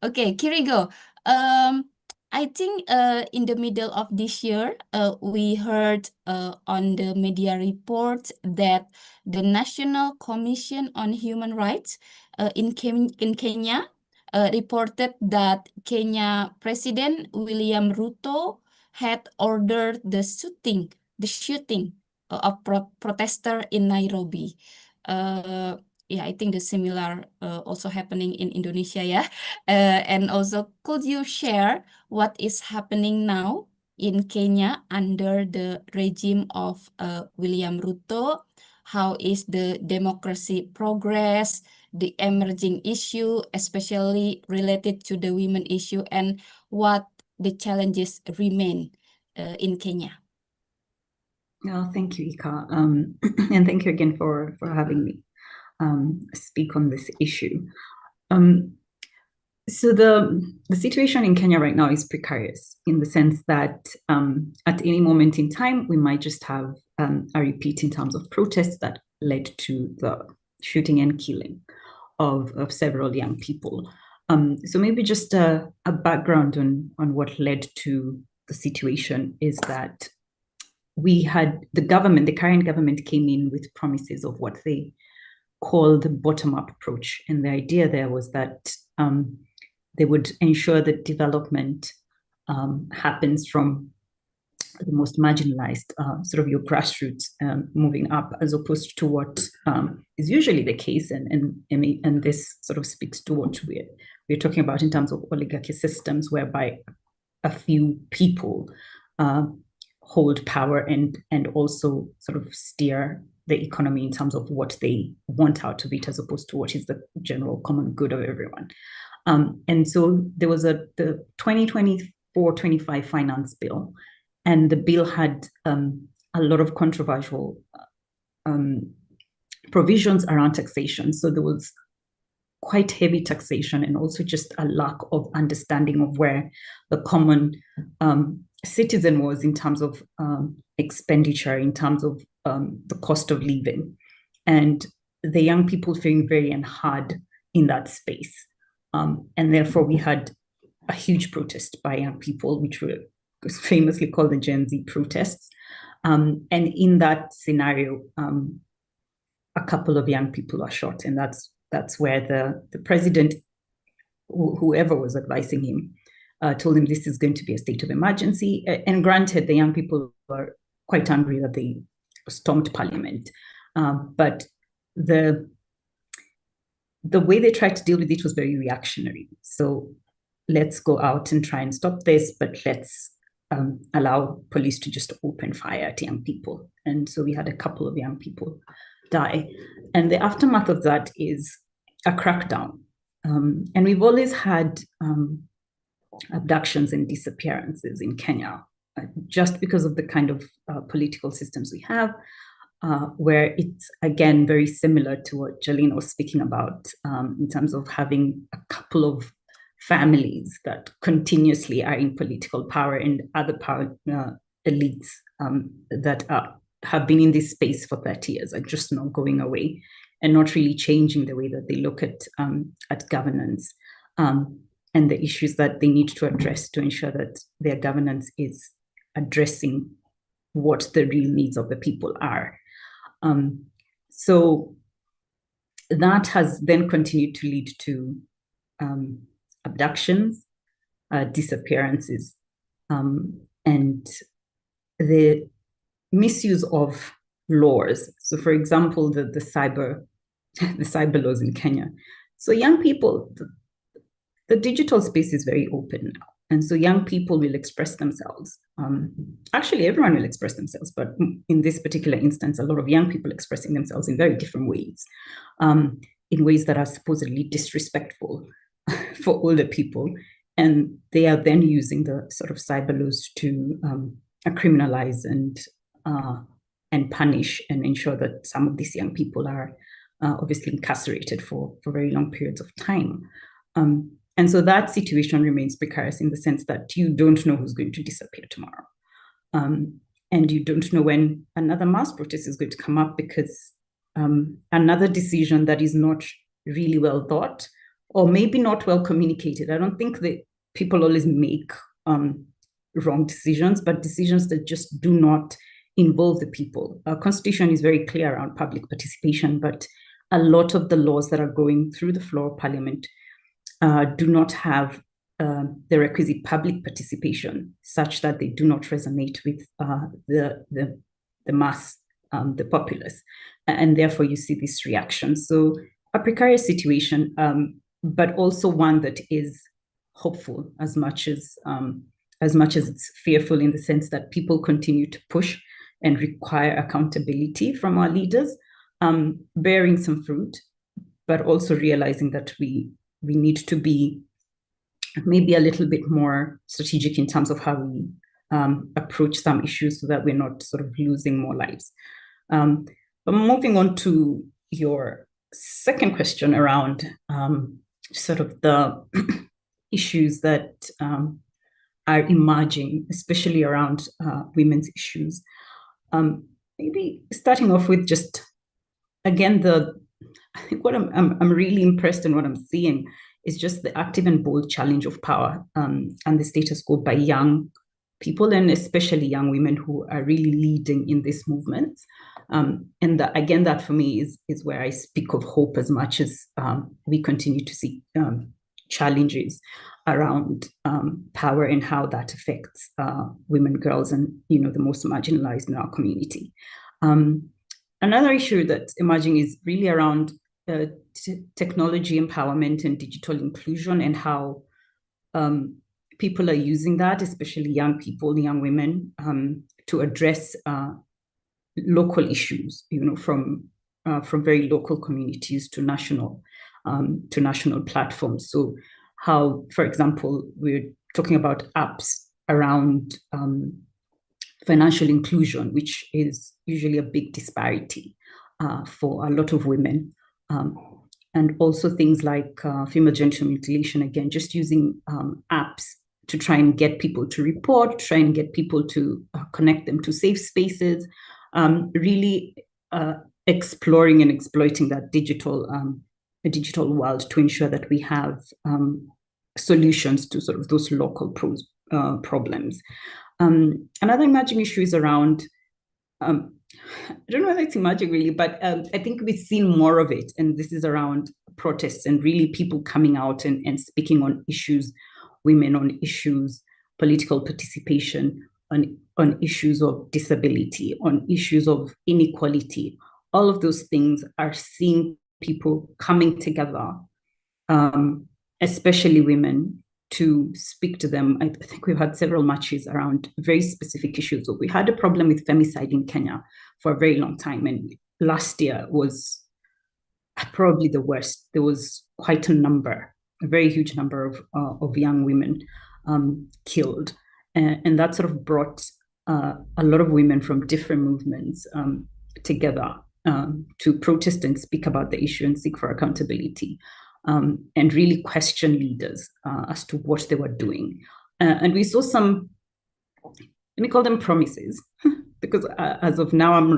Okay, Kirigo. I think in the middle of this year, we heard on the media report that the National Commission on Human Rights in Kenya reported that Kenya President William Ruto had ordered the shooting of protester in Nairobi. Yeah, I think the similar also happening in Indonesia, yeah. And also, could you share what is happening now in Kenya under the regime of William Ruto? How is the democracy progress, the emerging issue, especially related to the women issue, and what the challenges remain in Kenya? Thank you, Ika. And thank you again for having me speak on this issue. So the situation in Kenya right now is precarious in the sense that at any moment in time, we might just have a repeat in terms of protests that led to the shooting and killing of several young people. So maybe just a background on what led to the situation is that we had the current government came in with promises of what they call the bottom-up approach. And the idea there was that they would ensure that development happens from the most marginalized, sort of your grassroots moving up, as opposed to what is usually the case. And this sort of speaks to what we're talking about in terms of oligarchy systems, whereby a few people hold power and also sort of steer the economy in terms of what they want out of it, as opposed to what is the general common good of everyone. And so there was the 2024-25 finance bill, and the bill had a lot of controversial provisions around taxation. So there was quite heavy taxation and also just a lack of understanding of where the common citizen was in terms of expenditure, in terms of the cost of living, and the young people feeling very hard in that space. And therefore, we had a huge protest by young people, which were famously called the Gen Z protests. And in that scenario, a couple of young people are shot, and that's where the president, whoever was advising him, told him this is going to be a state of emergency. And granted, the young people were quite angry that they stormed parliament. But the way they tried to deal with it was very reactionary. So let's go out and try and stop this, but let's allow police to just open fire at young people. And so we had a couple of young people die. And the aftermath of that is a crackdown. And we've always had abductions and disappearances in Kenya, just because of the kind of political systems we have, where it's, again, very similar to what Jalene was speaking about in terms of having a couple of families that continuously are in political power and other power elites that have been in this space for 30 years are just not going away and not really changing the way that they look at governance and the issues that they need to address to ensure that their governance is addressing what the real needs of the people are. So that has then continued to lead to abductions, disappearances, and the misuse of laws. So, for example, the cyber laws in Kenya. So young people, the digital space is very open now. And so young people will express themselves. Actually, everyone will express themselves, but in this particular instance, a lot of young people expressing themselves in very different ways, in ways that are supposedly disrespectful for older people. And they are then using the sort of cyber laws to criminalize and punish and ensure that some of these young people are obviously incarcerated for very long periods of time. And so that situation remains precarious in the sense that you don't know who's going to disappear tomorrow. And you don't know when another mass protest is going to come up, because another decision that is not really well thought or maybe not well communicated. I don't think that people always make wrong decisions, but decisions that just do not involve the people. Our constitution is very clear around public participation, but a lot of the laws that are going through the floor of parliament do not have the requisite public participation such that they do not resonate with the mass, the populace. And therefore you see this reaction. So a precarious situation, but also one that is hopeful as much as as much as it's fearful in the sense that people continue to push and require accountability from our leaders, bearing some fruit, but also realizing that we need to be maybe a little bit more strategic in terms of how we approach some issues so that we're not sort of losing more lives. But moving on to your second question around sort of the issues that are emerging, especially around women's issues. Maybe starting off with just, again, I think what I'm really impressed in what I'm seeing is just the active and bold challenge of power and the status quo by young people, and especially young women who are really leading in this movement. And again, that for me is where I speak of hope, as much as we continue to see challenges around power and how that affects women, girls, and the most marginalized in our community. Another issue that's emerging is really around technology empowerment and digital inclusion, and how people are using that, especially young people, young women, to address local issues, from very local communities to national platforms. So how, for example, we're talking about apps around financial inclusion, which is usually a big disparity for a lot of women. And also things like female genital mutilation, again, just using apps to try and get people to report, try and get people to connect them to safe spaces, really exploring and exploiting that digital world to ensure that we have solutions to sort of those local problems. Another emerging issue is around, I don't know if it's emerging really, but I think we've seen more of it, and this is around protests and really people coming out and speaking on issues, women on issues, political participation, on issues of disability, on issues of inequality. All of those things are seeing people coming together, especially women, to speak to them. I think we've had several marches around very specific issues. So we had a problem with femicide in Kenya for a very long time, and last year was probably the worst. There was quite a very huge number of young women killed, and that sort of brought a lot of women from different movements together to protest and speak about the issue and seek for accountability. And really question leaders as to what they were doing. And we saw some, let me call them promises, because as of now, I'm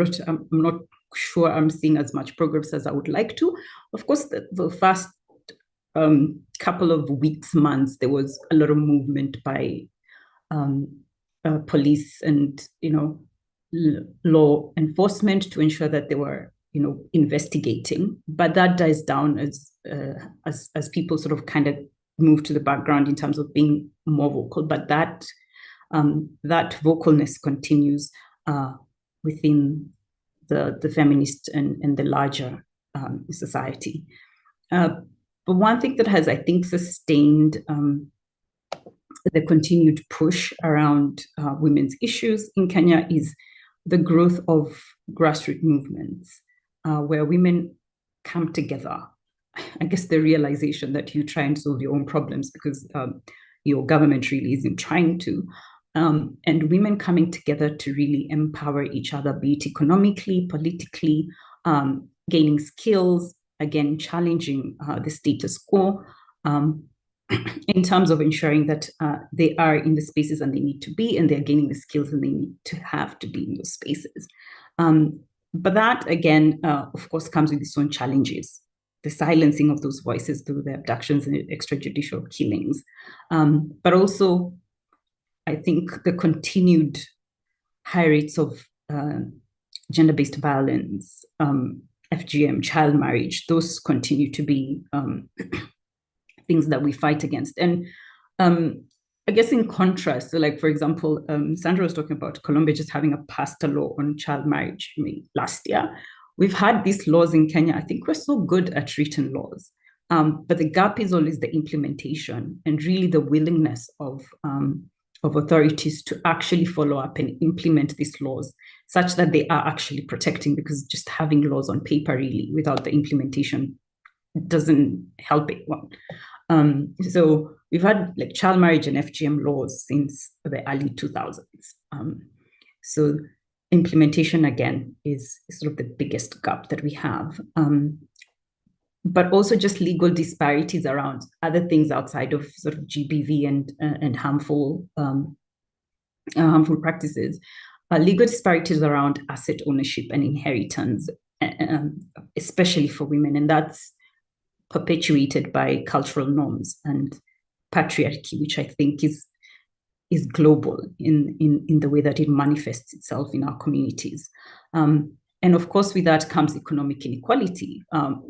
not sure I'm seeing as much progress as I would like to. Of course, the first couple of weeks, months, there was a lot of movement by police and law enforcement to ensure that they were investigating, but that dies down as people sort of kind of move to the background in terms of being more vocal. But that vocalness continues within the feminist and the larger society. But one thing that has, I think, sustained the continued push around women's issues in Kenya is the growth of grassroots movements, where women come together. I guess the realization that you try and solve your own problems because your government really isn't trying to. And women coming together to really empower each other, be it economically, politically, gaining skills, again, challenging the status quo, in terms of ensuring that they are in the spaces and they need to be, and they're gaining the skills and they need to have to be in those spaces. But that, again, of course, comes with its own challenges. The silencing of those voices through the abductions and extrajudicial killings. But also, I think the continued high rates of gender-based violence, FGM, child marriage, those continue to be things that we fight against. And I guess in contrast, so like, for example, Sandra was talking about Colombia just having passed a law on child marriage last year. We've had these laws in Kenya. I think we're so good at written laws, but the gap is always the implementation and really the willingness of of authorities to actually follow up and implement these laws such that they are actually protecting, because just having laws on paper really without the implementation doesn't help anyone. So we've had like child marriage and FGM laws since the early 2000s. So implementation again is sort of the biggest gap that we have. But also just legal disparities around other things outside of sort of GBV and harmful practices. Legal disparities around asset ownership and inheritance, especially for women, and that's perpetuated by cultural norms and patriarchy, which I think is global in the way that it manifests itself in our communities. And of course, with that comes economic inequality.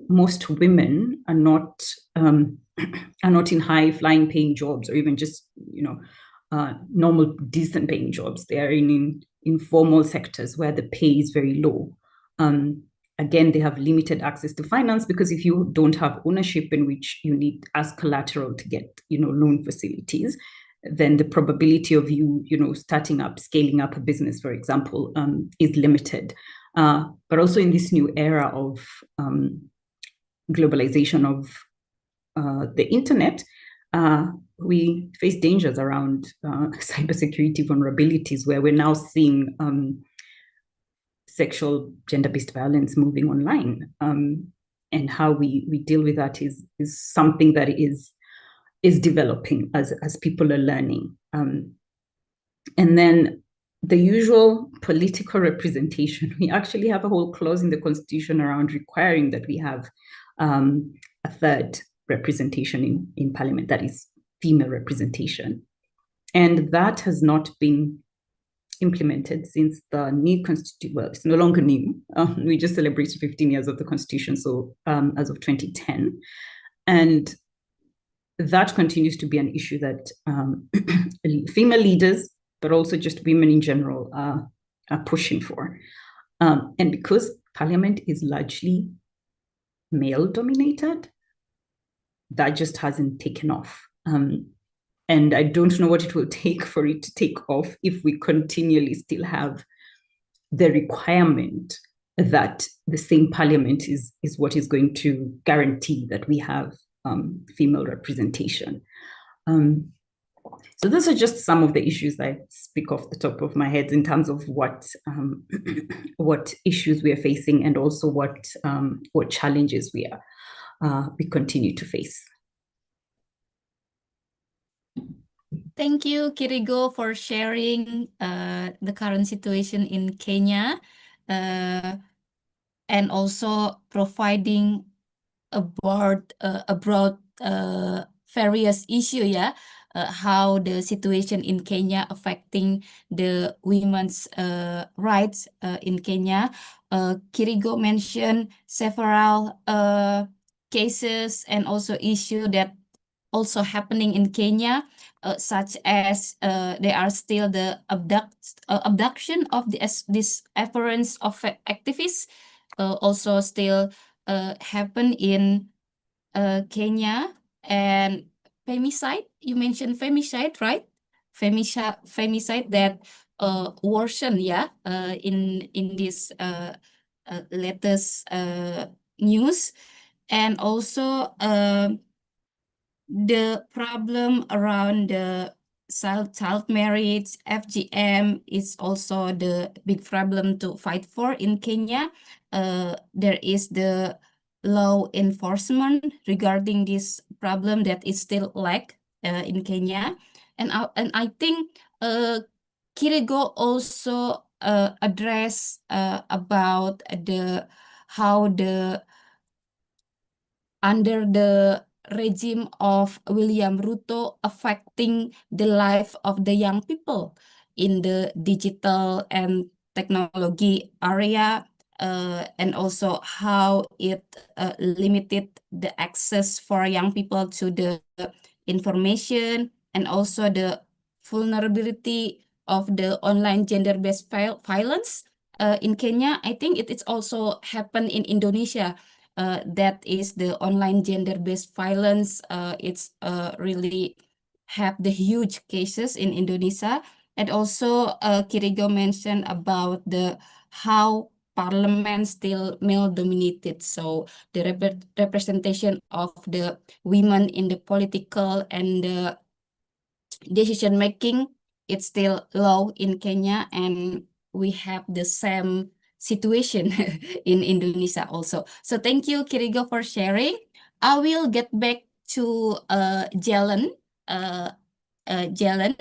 Most women are not in high-flying paying jobs, or even just normal, decent paying jobs. They are in informal sectors where the pay is very low. Again, they have limited access to finance, because if you don't have ownership in which you need as collateral to get loan facilities, then the probability of you scaling up a business, for example, is limited. But also in this new era of globalization of the internet, we face dangers around cybersecurity vulnerabilities, where we're now seeing sexual gender-based violence moving online. And how we deal with that is something that is developing as people are learning. And then the usual political representation. We actually have a whole clause in the Constitution around requiring that we have a third representation in Parliament, that is female representation. And that has not been implemented since the new Constitution. Well, it's no longer new. We just celebrated 15 years of the Constitution, so as of 2010. And that continues to be an issue that female leaders, but also just women in general, are pushing for. And because Parliament is largely male-dominated, that just hasn't taken off. And I don't know what it will take for it to take off if we continually still have the requirement that the same Parliament is what is going to guarantee that we have female representation. So those are just some of the issues I speak off the top of my head in terms of what issues we are facing, and also what challenges we continue to face. Thank you, Kirigo, for sharing the current situation in Kenya, and also providing a broad various issue, how the situation in Kenya affecting the women's rights in Kenya. Kirigo mentioned several cases and also issue that also happening in Kenya, such as there are still the abduction of this appearance of activists, also still happen in Kenya. And femicide, you mentioned femicide, right? Femicide that worsen, in this latest news. And also the problem around the child marriage, FGM, is also the big problem to fight for in Kenya. There is the law enforcement regarding this problem that is still lack in Kenya. And I think Kirigo also address about how under the regime of William Ruto affecting the life of the young people in the digital and technology area, and also how it limited the access for young people to the information, and also the vulnerability of the online gender-based violence in Kenya. I think it is also happened in Indonesia. That is the online gender-based violence. It's really have the huge cases in Indonesia. And also, Kirigo mentioned about the how parliament still male dominated. So the representation of the women in the political and the decision making, it's still low in Kenya, and we have the same situation in Indonesia also. So thank you, Kirigo, for sharing. I will get back to Jalen. Jalen,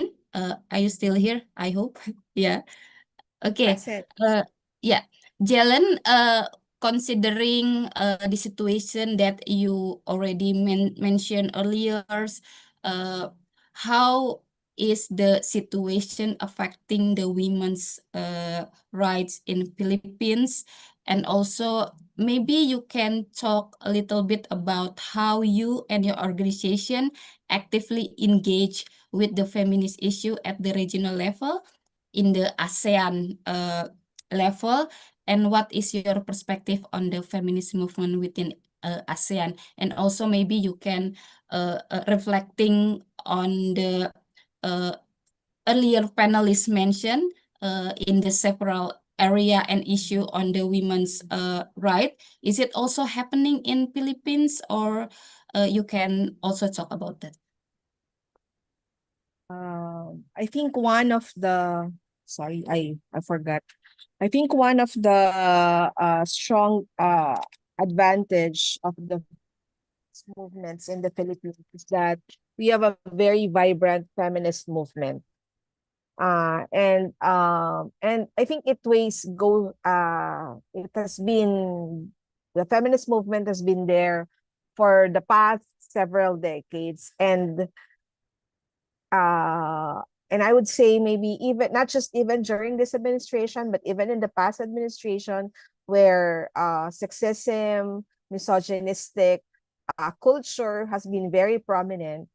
are you still here? I hope. Yeah. Okay. Present. Yeah, Jalen, considering the situation that you already mentioned earlier, how is the situation affecting the women's rights in Philippines? And also, maybe you can talk a little bit about how you and your organization actively engage with the feminist issue at the regional level in the ASEAN level, and what is your perspective on the feminist movement within ASEAN? And also maybe you can reflecting on the uh, earlier panelists mentioned in the several area and issue on the women's right. Is it also happening in Philippines, or you can also talk about that? I think one of the sorry, I forgot. I think one of the strong advantage of the movements in the Philippines is that we have a very vibrant feminist movement. And I think it has been, the feminist movement has been there for the past several decades, and I would say maybe even not just even during this administration, but even in the past administration, where sexism, misogynistic culture has been very prominent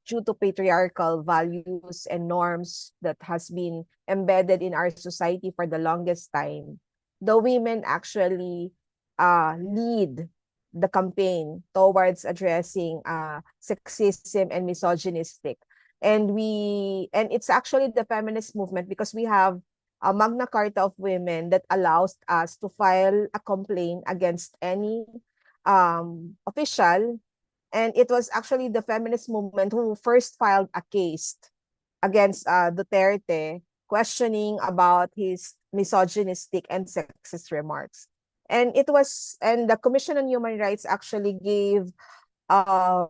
due to patriarchal values and norms that has been embedded in our society for the longest time. The women actually lead the campaign towards addressing sexism and misogynistic. And it's actually the feminist movement, because we have a Magna Carta of Women that allows us to file a complaint against any official. And it was actually the feminist movement who first filed a case against Duterte, questioning about his misogynistic and sexist remarks. And the Commission on Human Rights actually gave a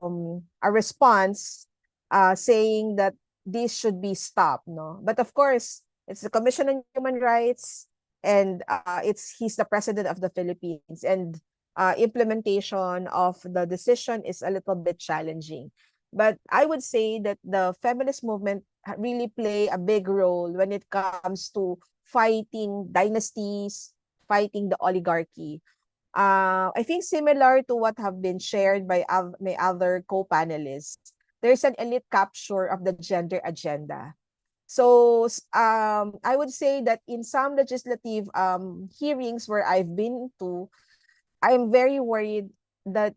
response saying that this should be stopped, no? But of course, it's the Commission on Human Rights, and he's the president of the Philippines, and implementation of the decision is a little bit challenging. But I would say that the feminist movement really play a big role when it comes to fighting dynasties, fighting the oligarchy. I think similar to what have been shared by my other co-panelists, there's an elite capture of the gender agenda. So I would say that in some legislative hearings where I've been to, I am very worried that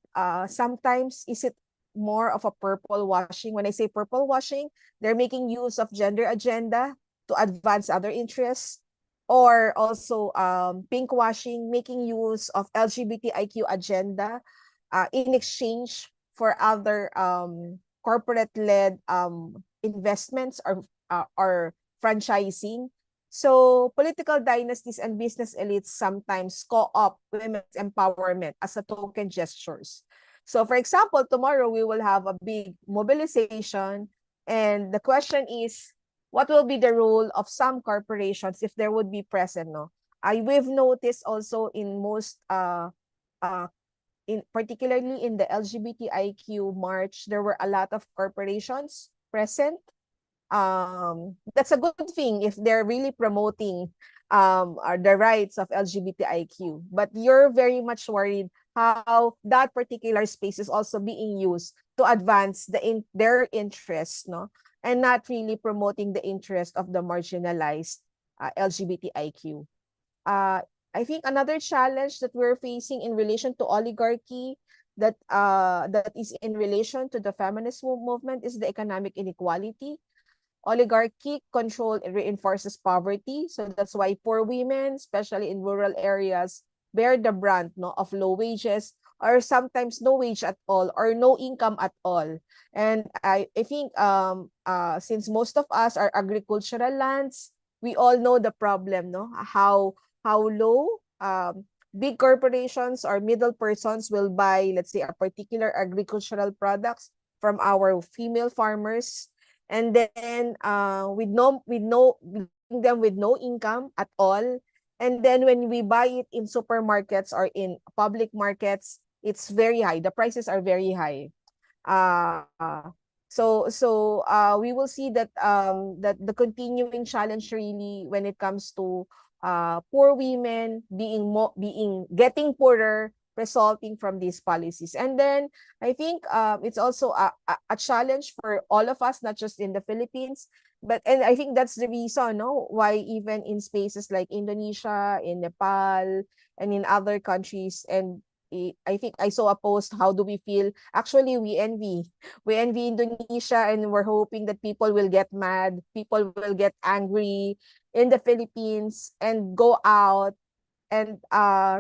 sometimes is it more of a purple washing. When I say purple washing, they're making use of gender agenda to advance other interests, or also pink washing, making use of LGBTIQ agenda in exchange for other corporate-led investments or franchising. So political dynasties and business elites sometimes co-opt women's empowerment as a token gestures. So for example, tomorrow we will have a big mobilization, and the question is, what will be the role of some corporations if there would be present, no? We've noticed also in most particularly in the LGBTIQ march, there were a lot of corporations present. That's a good thing if they're really promoting the rights of LGBTIQ. But you're very much worried how that particular space is also being used to advance their interests, no, and not really promoting the interest of the marginalized LGBTIQ. I think another challenge that we're facing in relation to oligarchy that is in relation to the feminist movement is the economic inequality. Oligarchy control reinforces poverty, so that's why poor women, especially in rural areas, bear the brunt, no, of low wages or sometimes no wage at all or no income at all. And I think since most of us are agricultural lands, we all know the problem, no, how low big corporations or middle persons will buy, let's say, a particular agricultural products from our female farmers, and then leaving them with no income at all. And then when we buy it in supermarkets or in public markets, it's very high. The prices are very high. We will see that that the continuing challenge really when it comes to poor women getting poorer resulting from these policies. And then I think it's also a challenge for all of us, not just in the Philippines, and I think that's the reason, no, why even in spaces like Indonesia, in Nepal, and in other countries, and I think I saw a post, how do we feel? Actually, we envy Indonesia, and we're hoping that people will get mad, people will get angry in the Philippines and go out and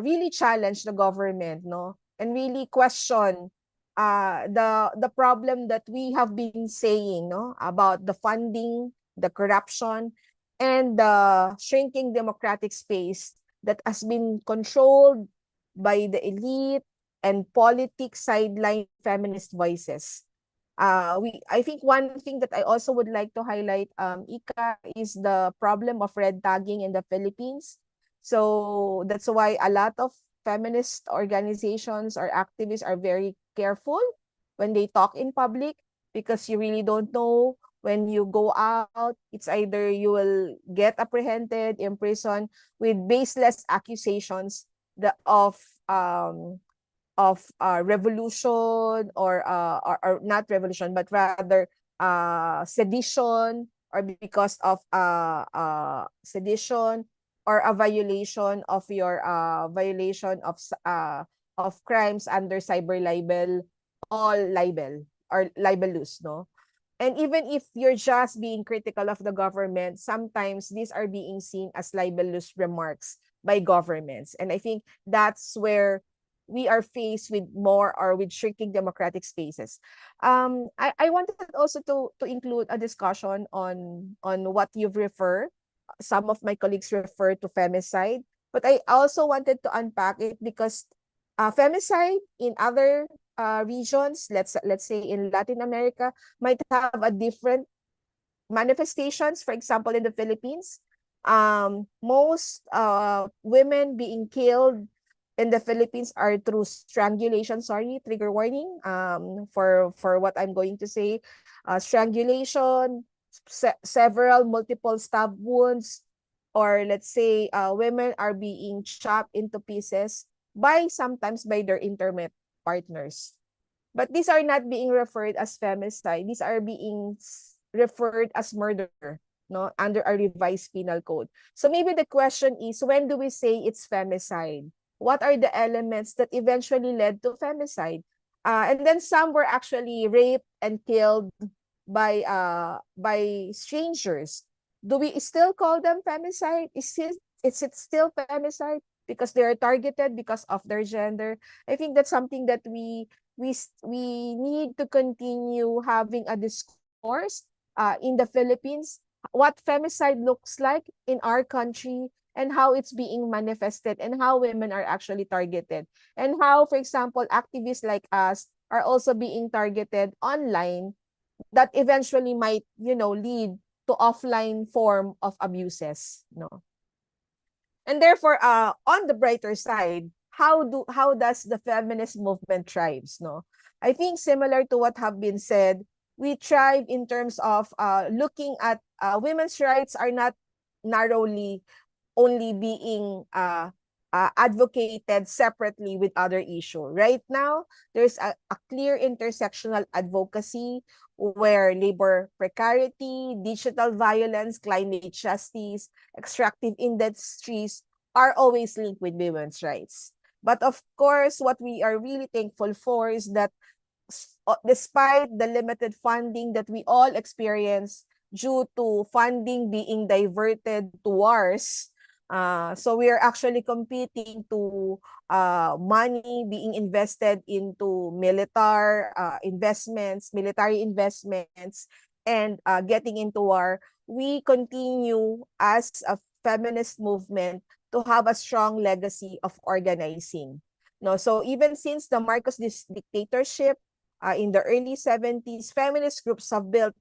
really challenge the government, no, and really question the problem that we have been saying, no, about the funding, the corruption, and the shrinking democratic space that has been controlled by the elite and politics sideline feminist voices. I think one thing that I also would like to highlight, Ika, is the problem of red tagging in the Philippines. So that's why a lot of feminist organizations or activists are very careful when they talk in public, because you really don't know when you go out. It's either you will get apprehended, imprisoned with baseless accusations of revolution or not revolution, but rather sedition, or because of sedition or a violation of your of crimes under cyber libel, all libel or libelous, no. And even if you're just being critical of the government, sometimes these are being seen as libelous remarks by governments. And I think that's where we are faced with more or with shrinking democratic spaces. I wanted also to include a discussion on what you've referred. Some of my colleagues refer to femicide, but I also wanted to unpack it because femicide in other regions, let's say in Latin America, might have a different manifestations. For example, in the Philippines, most women being killed in the Philippines are through strangulation. Sorry, trigger warning for what I'm going to say. Strangulation, several multiple stab wounds, or let's say women are being chopped into pieces sometimes by their intimate partners. But these are not being referred as femicide. These are being referred as murder, no, under a revised penal code. So maybe the question is, when do we say it's femicide? What are the elements that eventually led to femicide? And then some were actually raped and killed by strangers. Do we still call them femicide? Is it still femicide because they are targeted because of their gender? I think that's something that we need to continue having a discourse in the Philippines, what femicide looks like in our country, and how it's being manifested, and how women are actually targeted, and how, for example, activists like us are also being targeted online, that eventually might, lead to offline form of abuses, no. And therefore, on the brighter side, how does the feminist movement thrives, no? I think similar to what have been said, we thrive in terms of looking at women's rights are not narrowly only being advocated separately with other issues. Right now, there's a clear intersectional advocacy where labor precarity, digital violence, climate justice, extractive industries are always linked with women's rights. But of course, what we are really thankful for is that despite the limited funding that we all experience due to funding being diverted to wars, so we are actually competing to money being invested into military investments, and getting into war. We continue as a feminist movement to have a strong legacy of organizing. No, so even since the Marcos dictatorship, in the early 70s, feminist groups have built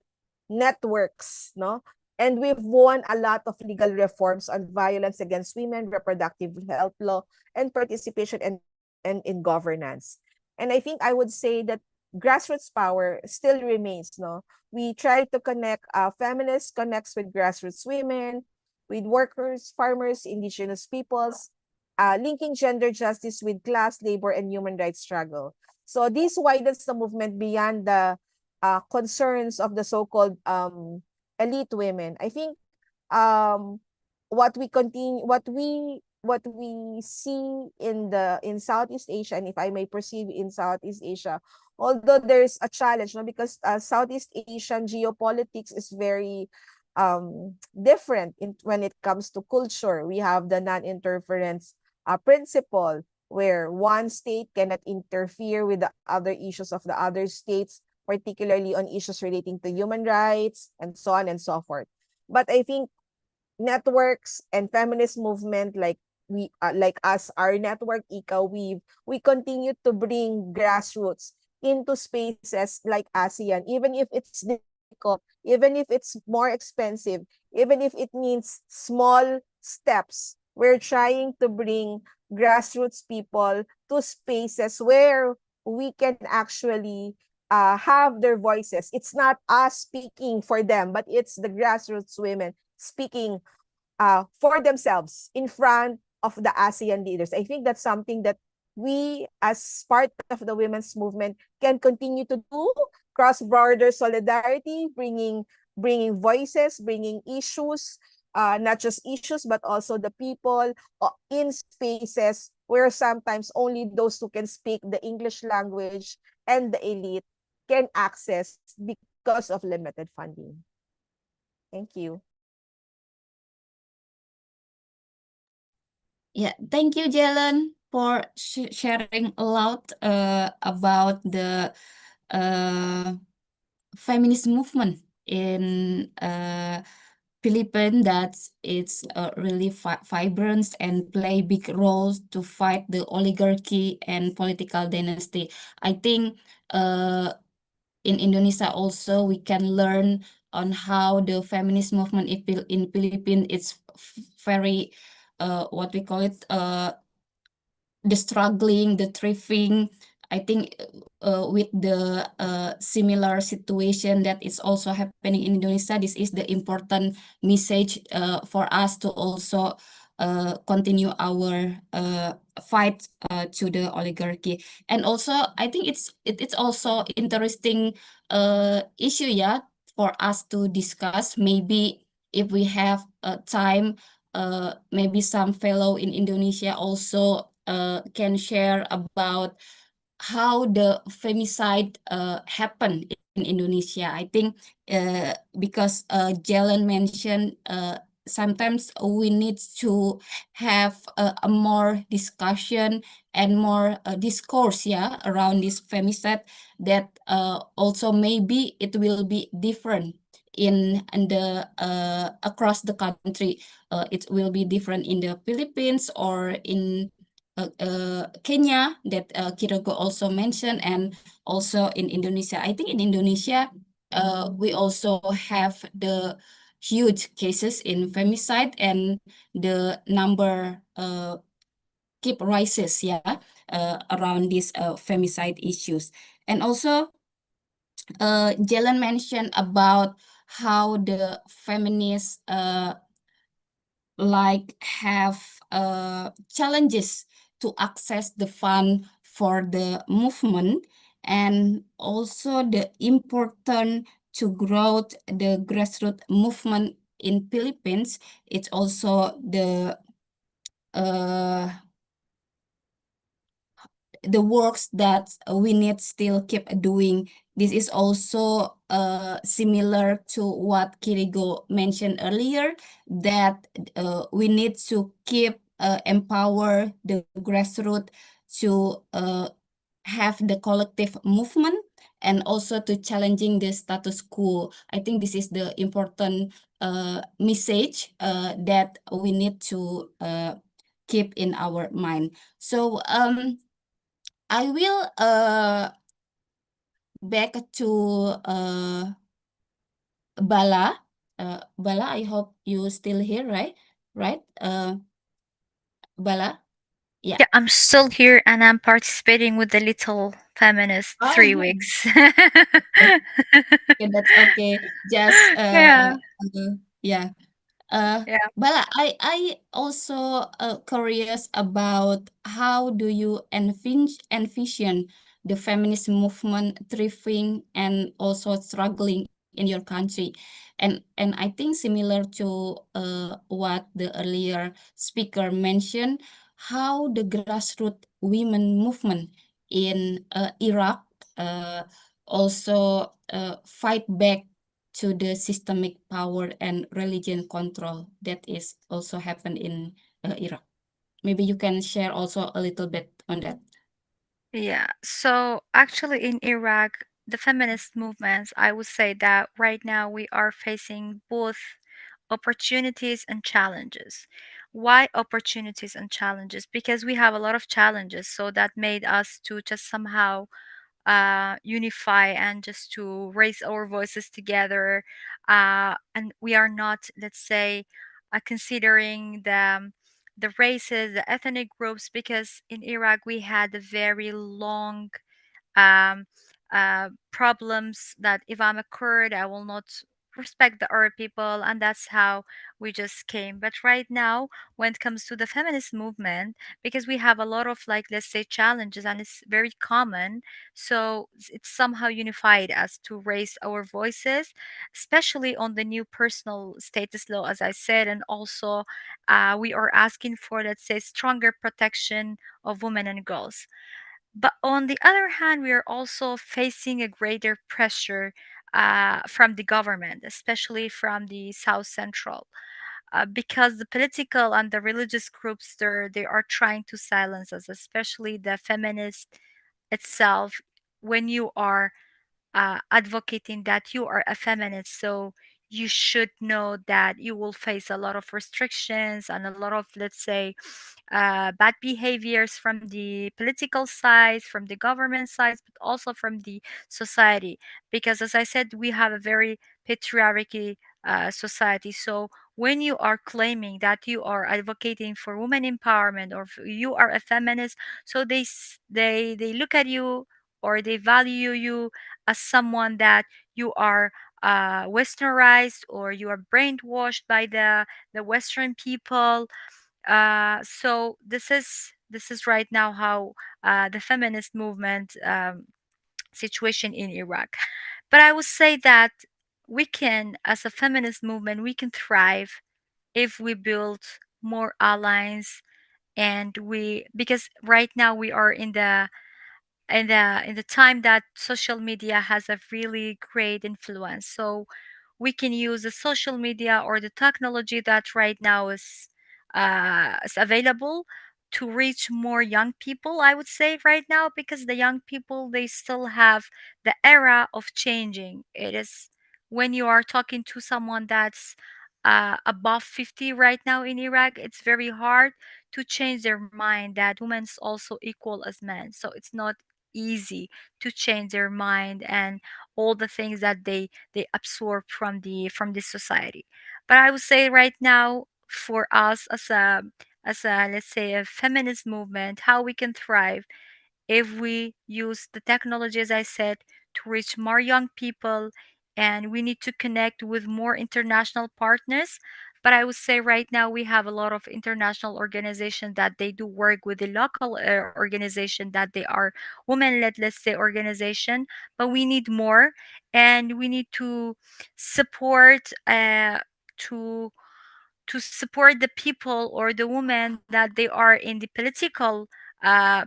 networks, no? And we've won a lot of legal reforms on violence against women, reproductive health law, and participation and in governance. And I think I would say that grassroots power still remains, no? We try to connect, feminists connects with grassroots women, with workers, farmers, indigenous peoples, linking gender justice with class, labor, and human rights struggle. So this widens the movement beyond the concerns of the so-called elite women. I think what we see in Southeast Asia, and if I may perceive in Southeast Asia, although there's a challenge, no, because Southeast Asian geopolitics is very different when it comes to culture. We have the non-interference principle, where one state cannot interfere with the other issues of the other states, particularly on issues relating to human rights and so on and so forth. But I think networks and feminist movement like us, our network, we continue to bring grassroots into spaces like ASEAN, even if it's difficult, even if it's more expensive, even if it means small steps. We're trying to bring grassroots people to spaces where we can actually have their voices. It's not us speaking for them, but it's the grassroots women speaking for themselves in front of the ASEAN leaders. I think that's something that we, as part of the women's movement, can continue to do. Cross-border solidarity, bringing voices, bringing issues, not just issues, but also the people in spaces where sometimes only those who can speak the English language and the elite can access because of limited funding. Thank you. Yeah, thank you, Jelen, for sharing a lot about the feminist movement in Philippines, that it's really vibrant and play big roles to fight the oligarchy and political dynasty. I think in Indonesia also we can learn on how the feminist movement in Philippines is very what we call it the struggling, the thriving. I think with the similar situation that is also happening in Indonesia, this is the important message for us to also continue our fight to the oligarchy. And also, I think it's also interesting issue, yeah, for us to discuss. Maybe if we have time, maybe some fellow in Indonesia also can share about how the femicide happen in Indonesia. I think because Jelen mentioned sometimes we need to have a more discussion and more discourse, yeah, around this femicide, that also maybe it will be different in the across the country. It will be different in the Philippines or in Kenya, that Kiroko also mentioned, and also in Indonesia. I think in Indonesia, we also have the huge cases in femicide, and the number keep rises, yeah, around these femicide issues. And also, Jelen mentioned about how the feminists like have challenges to access the fund for the movement, and also the important to grow the grassroots movement in Philippines. It's also the the works that we need still keep doing. This is also similar to what Kirigo mentioned earlier, that we need to keep empower the grassroots to have the collective movement and also to challenging the status quo. I think this is the important message that we need to keep in our mind. So I will back to Bala. Bala, I hope you still here, right? Right? Bala? Yeah. Yeah, I'm still here and I'm participating with the little feminist Oh, 3 weeks. okay, that's okay. Just Yeah, yeah. Uh, yeah. Bala, I also curious about how do you envision the feminist movement thriving and also struggling in your country? And I think similar to what the earlier speaker mentioned, how the grassroots women movement in Iraq also fight back to the systemic power and religion control that is also happened in Iraq. Maybe you can share also a little bit on that. Yeah. So actually in Iraq, the feminist movements, I would say that right now we are facing both opportunities and challenges. Why opportunities and challenges? Because we have a lot of challenges, so that made us to just somehow unify and just to raise our voices together. And we are not, let's say, considering the races, the ethnic groups, because in Iraq we had a very long um, problems that if I'm a Kurd, I will not respect the Arab people, and that's how we just came. But right now, when it comes to the feminist movement, because we have a lot of, like, let's say, challenges, and it's very common, so it's somehow unified us to raise our voices, especially on the new personal status law, as I said, and also we are asking for, let's say, stronger protection of women and girls. But on the other hand, we are also facing a greater pressure from the government, especially from the South Central, because the political and the religious groups there they are trying to silence us, especially the feminist itself. When you are advocating that you are a feminist, so you should know that you will face a lot of restrictions and a lot of, let's say, bad behaviors from the political side, from the government side, but also from the society. Because, as I said, we have a very patriarchy society. So when you are claiming that you are advocating for women empowerment or you are a feminist, so they look at you or they value you as someone that you are westernized or you are brainwashed by the Western people. So this is right now how the feminist movement situation in Iraq. But I would say that we can, as a feminist movement, we can thrive if we build more allies, and we, because right now we are in the time that social media has a really great influence. So we can use the social media or the technology that right now is available to reach more young people, I would say right now, because the young people they still have the era of changing. It is when you are talking to someone that's above 50 right now in Iraq, it's very hard to change their mind that women's also equal as men. So it's not easy to change their mind and all the things that they absorb from the society. But I would say right now, for us as a, let's say, a feminist movement, how we can thrive if we use the technology, as I said, to reach more young people, and we need to connect with more international partners. But I would say right now we have a lot of international organizations that they do work with the local organization that they are women-led, let's say, organization. But we need more, and we need to support to to support the people or the women that they are in the political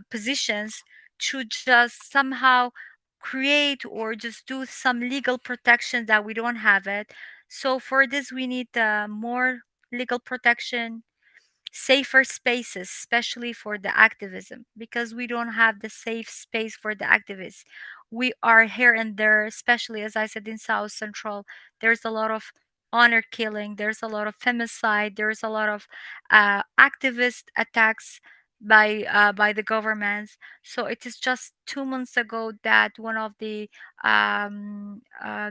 positions to just somehow create or just do some legal protection that we don't have it. So for this, we need more legal protection, safer spaces, especially for the activism, because we don't have the safe space for the activists. We are here and there, especially as I said in South Central, there's a lot of honor killing, there's a lot of femicide, there's a lot of activist attacks by the governments. So it is just 2 months ago that one of the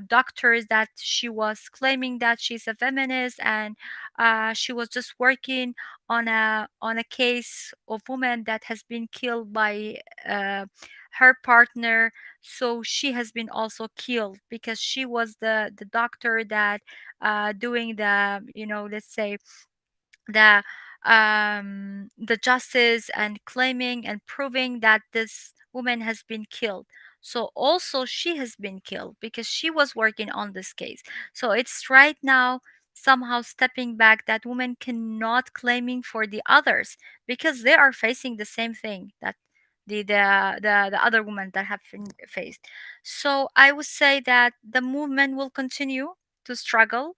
doctors that she was claiming that she's a feminist, and she was just working on a case of woman that has been killed by her partner. So she has been also killed because she was the doctor that doing the, let's say, the the justice and claiming and proving that this woman has been killed. So also she has been killed because she was working on this case. So it's right now somehow stepping back that women cannot claiming for the others because they are facing the same thing that the other women that have been faced. So I would say that the movement will continue to struggle,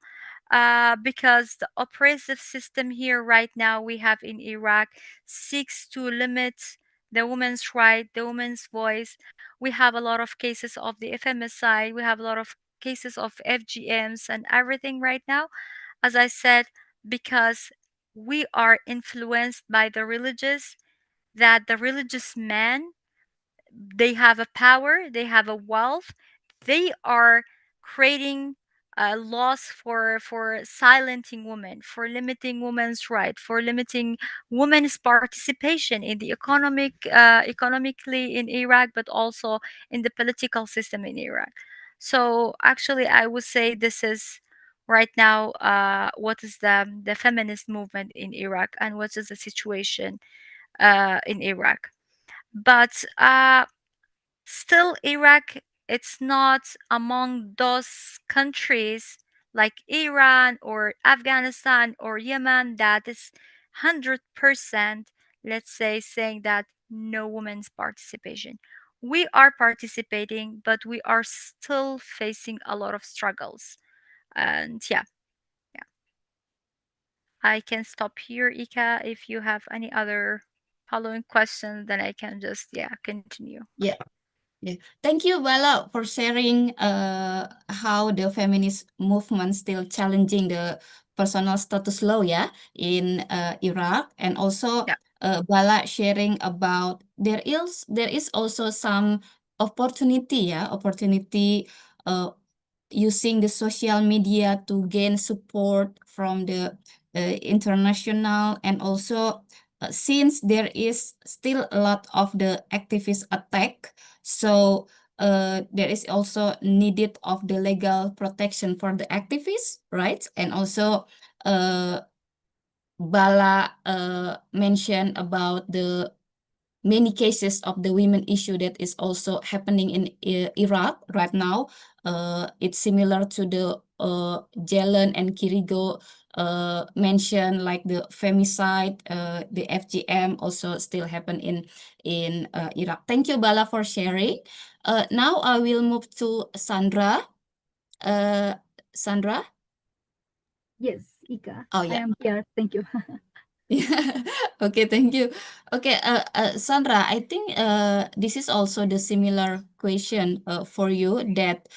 because the oppressive system here right now we have in Iraq seeks to limit the woman's right, the woman's voice. We have a lot of cases of the femicide, we have a lot of cases of FGMs and everything right now, as I said, because we are influenced by the religious, that the religious men, they have a power, they have a wealth, they are creating laws for silencing women, for limiting women's right, for limiting women's participation in the economically in Iraq, but also in the political system in Iraq. So actually, I would say this is right now what is the feminist movement in Iraq and what is the situation in Iraq. But still, Iraq, it's not among those countries like Iran or Afghanistan or Yemen that is 100%, let's say, saying that no women's participation. We are participating, but we are still facing a lot of struggles. And yeah, yeah. I can stop here, Ika. If you have any other following questions, then I can just, continue. Yeah. Yeah. Thank you, Bala, for sharing how the feminist movement still challenging the personal status law, in Iraq, and also Yeah. Bala sharing about there is also some opportunity, uh, using the social media to gain support from the international, and also since there is still a lot of the activist attack, so there is also needed of the legal protection for the activists, right? And also Bala mentioned about the many cases of the women issue that is also happening in Iraq right now. It's similar to the Jelen and Kirigo mentioned, like the femicide, the FGM also still happen in Iraq. Thank you, Bala, for sharing. Now I will move to Sandra. Sandra? Yes, Ika. Oh, I yeah. am here. Thank you. Okay, thank you. Okay, Sandra, I think this is also the similar question for you, that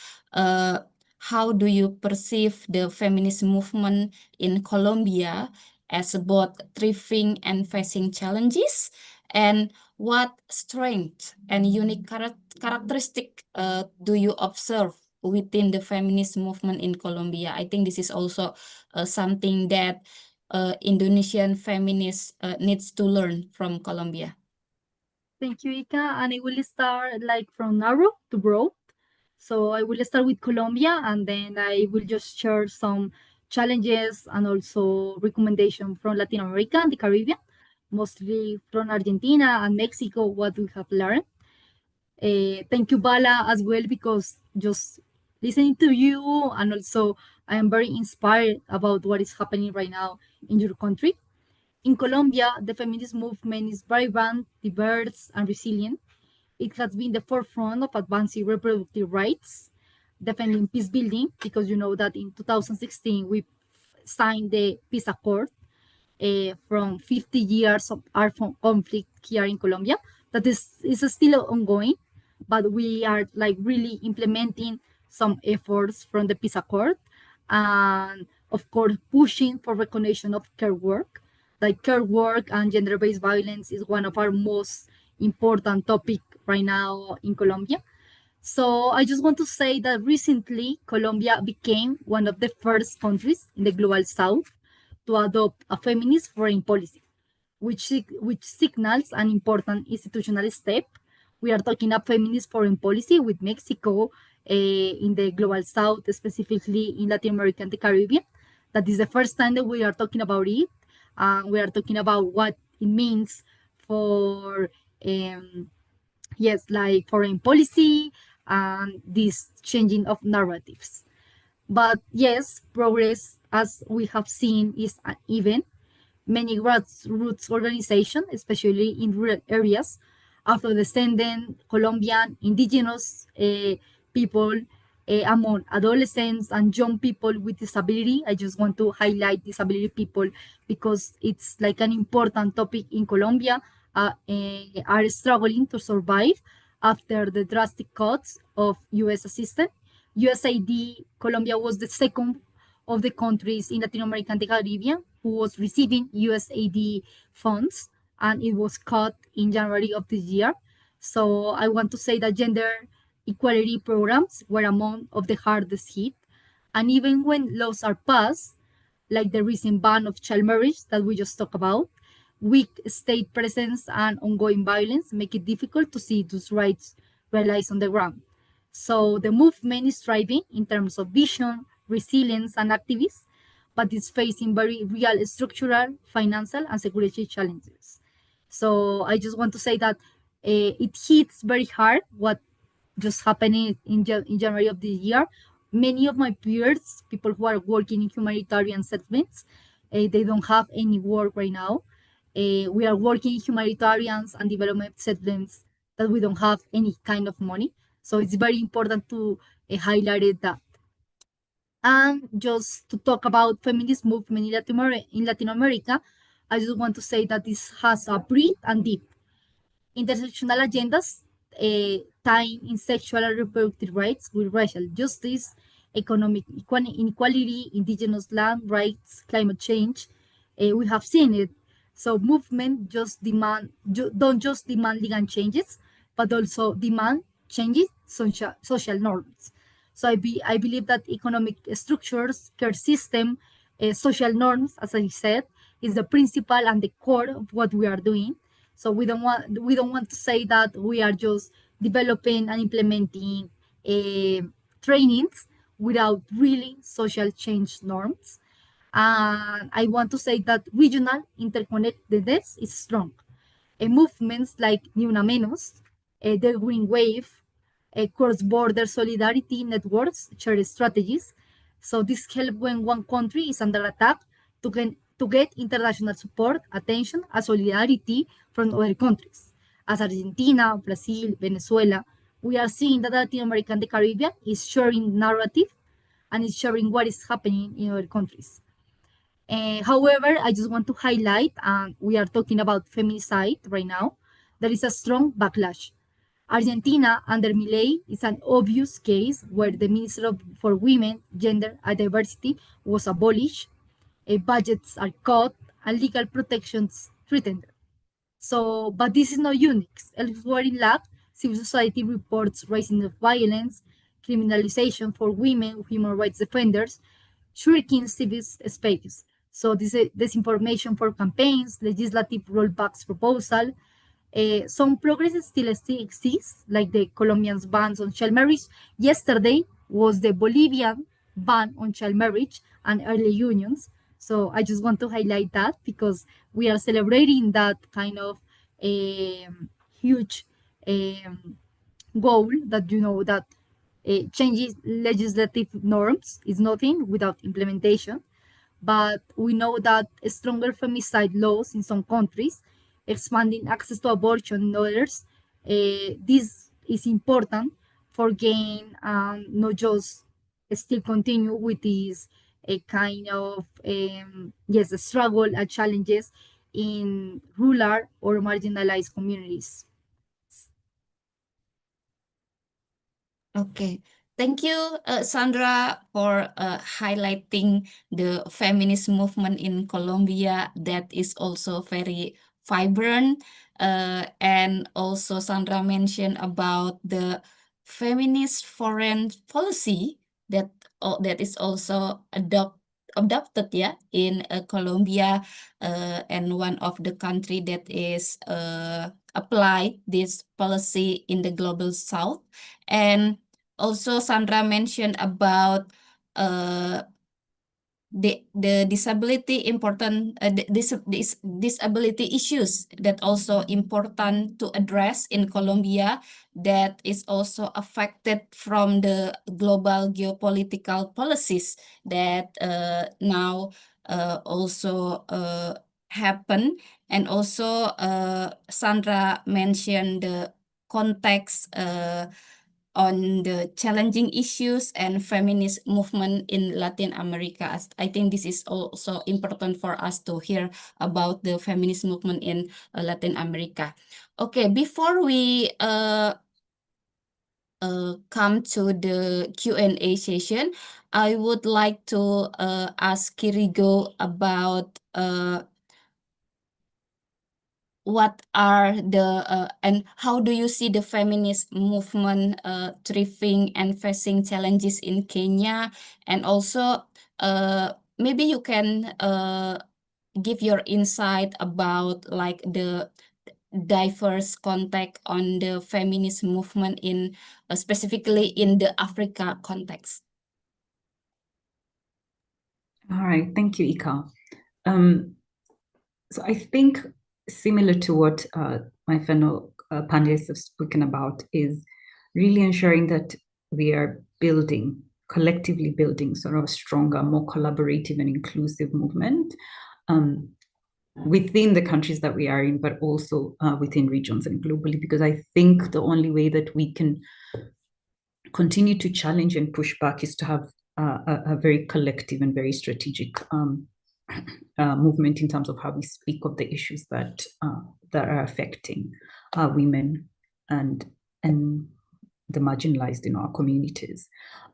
how do you perceive the feminist movement in Colombia as both thriving and facing challenges, and what strength and unique characteristic do you observe within the feminist movement in Colombia? I think this is also something that Indonesian feminists needs to learn from Colombia. Thank you, Ika. And I will start like from narrow to broad. So I will start with Colombia, and then I will just share some challenges and also recommendation from Latin America and the Caribbean, mostly from Argentina and Mexico, what we have learned. Thank you, Bala, as well, because just listening to you, and also I am very inspired about what is happening right now in your country. In Colombia, the feminist movement is vibrant, diverse, and resilient. it has been the forefront of advancing reproductive rights, defending peace building, because you know that in 2016 we signed the peace accord from 50 years of armed conflict here in Colombia. That is still ongoing, but we are like really implementing some efforts from the peace accord, and of course pushing for recognition of care work. Like care work and gender-based violence is one of our most important topic right now in Colombia. So I just want to say that recently Colombia became one of the first countries in the global south to adopt a feminist foreign policy, which signals an important institutional step. We are talking about feminist foreign policy with Mexico in the global south, specifically in Latin America and the Caribbean. That is the first time that we are talking about it. We are talking about what it means for yes, like foreign policy and this changing of narratives. But yes, progress, as we have seen, is uneven. Many grassroots organizations, especially in rural areas, Afro-descendant, Colombian, indigenous people, among adolescents and young people with disability. I just want to highlight disability people because it's like an important topic in Colombia, are struggling to survive after the drastic cuts of U.S. assistance. USAID, Colombia was the second of the countries in Latin America and the Caribbean who was receiving USAID funds, and it was cut in January of this year. So I want to say that gender equality programs were among of the hardest hit. And even when laws are passed, like the recent ban of child marriage that we just talked about, weak state presence and ongoing violence make it difficult to see those rights realized on the ground. So the movement is thriving in terms of vision, resilience, and activism, but it's facing very real structural, financial, and security challenges. So I just want to say that it hits very hard what just happened in January of this year. Many of my peers, people who are working in humanitarian settlements, they don't have any work right now. We are working in humanitarians and development settlements that we don't have any kind of money. So it's very important to highlight that. And just to talk about feminist movement in Latin America, I just want to say that this has a breadth and deep intersectional agendas tying in sexual and reproductive rights with racial justice, economic inequality, indigenous land rights, climate change. We have seen it. So movement don't just demand legal changes, but also demand changes social norms. So I believe that economic structures, care system, social norms, as I said, is the principle and the core of what we are doing. So we don't want to say that we are just developing and implementing trainings without really social change norms. And I want to say that regional interconnectedness is strong. Movements like Ni Una Menos, the Green Wave, cross-border solidarity networks share strategies. So this helps when one country is under attack to get international support, attention, and solidarity from other countries. As Argentina, Brazil, Venezuela, we are seeing that Latin America and the Caribbean is sharing narrative and is sharing what is happening in other countries. However, I just want to highlight, and we are talking about feminicide right now, there is a strong backlash. Argentina, under Milei, is an obvious case where the Minister for Women, Gender, and Diversity was abolished, budgets are cut, and legal protections threatened. So, but this is not unique. Elsewhere in LAC, civil society reports rising of violence, criminalization for women, human rights defenders, shrinking civil space. So this disinformation for campaigns, legislative rollbacks proposal. Some progress still exists, like the Colombian's bans on child marriage. Yesterday was the Bolivian ban on child marriage and early unions. So I just want to highlight that because we are celebrating that kind of huge goal that that changes legislative norms is nothing without implementation. But we know that stronger femicide laws in some countries, expanding access to abortion in others, This is important for gain, not just still continue with this a kind of yes, struggle and challenges in rural or marginalized communities. Okay, thank you, Sandra, for highlighting the feminist movement in Colombia that is also very vibrant. And also Sandra mentioned about the feminist foreign policy that that is also adopted, yeah, in Colombia, and one of the country that is apply this policy in the global south. And also Sandra mentioned about the disability important disability issues that also important to address in Colombia, that is also affected from the global geopolitical policies that now also happen. And also Sandra mentioned the context on the challenging issues and feminist movement in Latin America. I think this is also important for us to hear about the feminist movement in Latin America. Okay, before we come to the Q&A session, I would like to ask Kirigo about what are the and how do you see the feminist movement thriving and facing challenges in Kenya? And also maybe you can give your insight about like the diverse context on the feminist movement in specifically in the Africa context. All right, thank you, Ika. So I think similar to what my fellow panelists have spoken about is really ensuring that we are collectively building sort of a stronger, more collaborative and inclusive movement within the countries that we are in, but also within regions and globally, because I think the only way that we can continue to challenge and push back is to have a very collective and very strategic movement in terms of how we speak of the issues that are affecting women and the marginalized in our communities.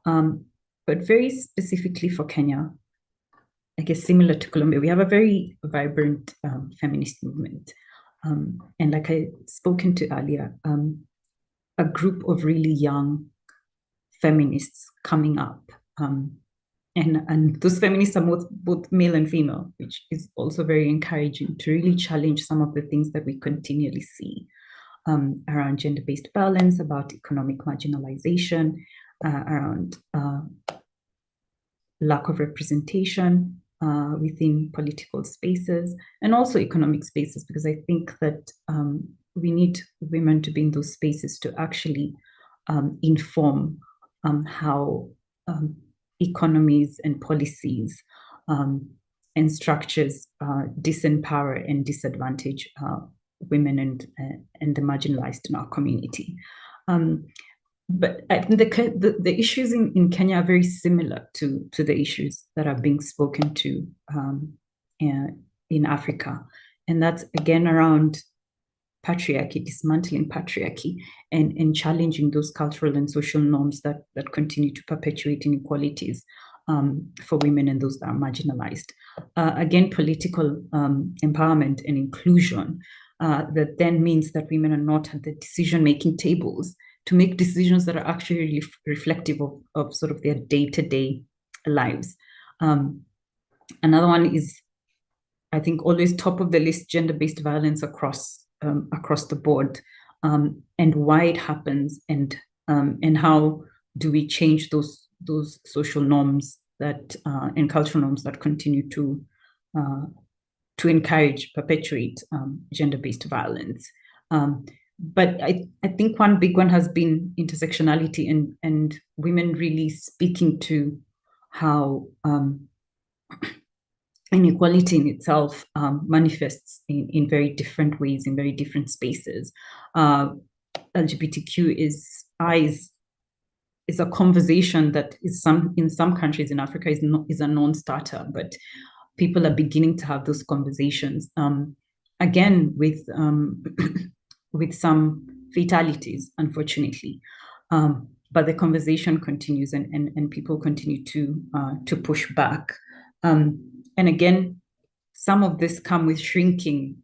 But very specifically for Kenya, I guess similar to Colombia, we have a very vibrant feminist movement. And like I spoken to earlier, a group of really young feminists coming up. And those feminists are both male and female, which is also very encouraging to really challenge some of the things that we continually see around gender-based violence, about economic marginalization, around lack of representation within political spaces, and also economic spaces, because I think that we need women to be in those spaces to actually inform how economies and policies and structures disempower and disadvantage women and the marginalized in our community. But I think the issues in Kenya are very similar to the issues that are being spoken to in Africa. And that's again around patriarchy, dismantling patriarchy, and challenging those cultural and social norms that continue to perpetuate inequalities for women and those that are marginalized. Again, political empowerment and inclusion that then means that women are not at the decision-making tables to make decisions that are actually reflective of sort of their day-to-day lives. Another one is, I think, always top of the list, gender-based violence across the board, and why it happens, and how do we change those social norms that and cultural norms that continue to encourage, perpetuate gender-based violence. But I think one big one has been intersectionality and women really speaking to how inequality in itself manifests in very different ways, in very different spaces. LGBTQ is a conversation that is in some countries in Africa is a non-starter, but people are beginning to have those conversations. Again, with with some fatalities, unfortunately. But the conversation continues, and people continue to push back. And again, some of this come with shrinking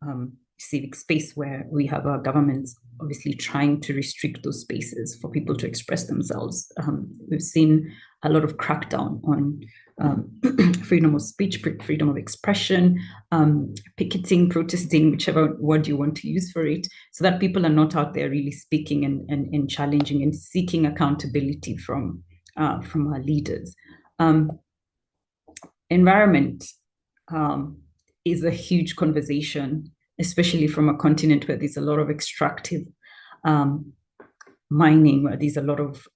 civic space, where we have our governments obviously trying to restrict those spaces for people to express themselves. We've seen a lot of crackdown on freedom of speech, freedom of expression, picketing, protesting, whichever word you want to use for it, so that people are not out there really speaking and challenging and seeking accountability from our leaders. Environment is a huge conversation, especially from a continent where there's a lot of extractive mining, where there's a lot of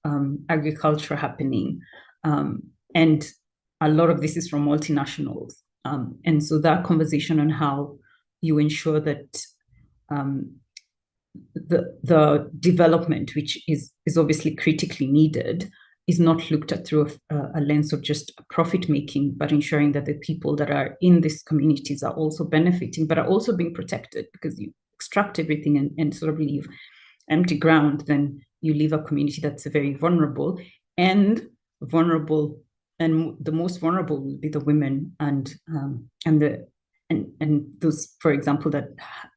agriculture happening. And a lot of this is from multinationals. And so that conversation on how you ensure that the development, which is obviously critically needed, is not looked at through a lens of just profit making, but ensuring that the people that are in these communities are also benefiting, but are also being protected, because you extract everything and sort of leave empty ground, then you leave a community that's very vulnerable, and the most vulnerable will be the women and those, for example, that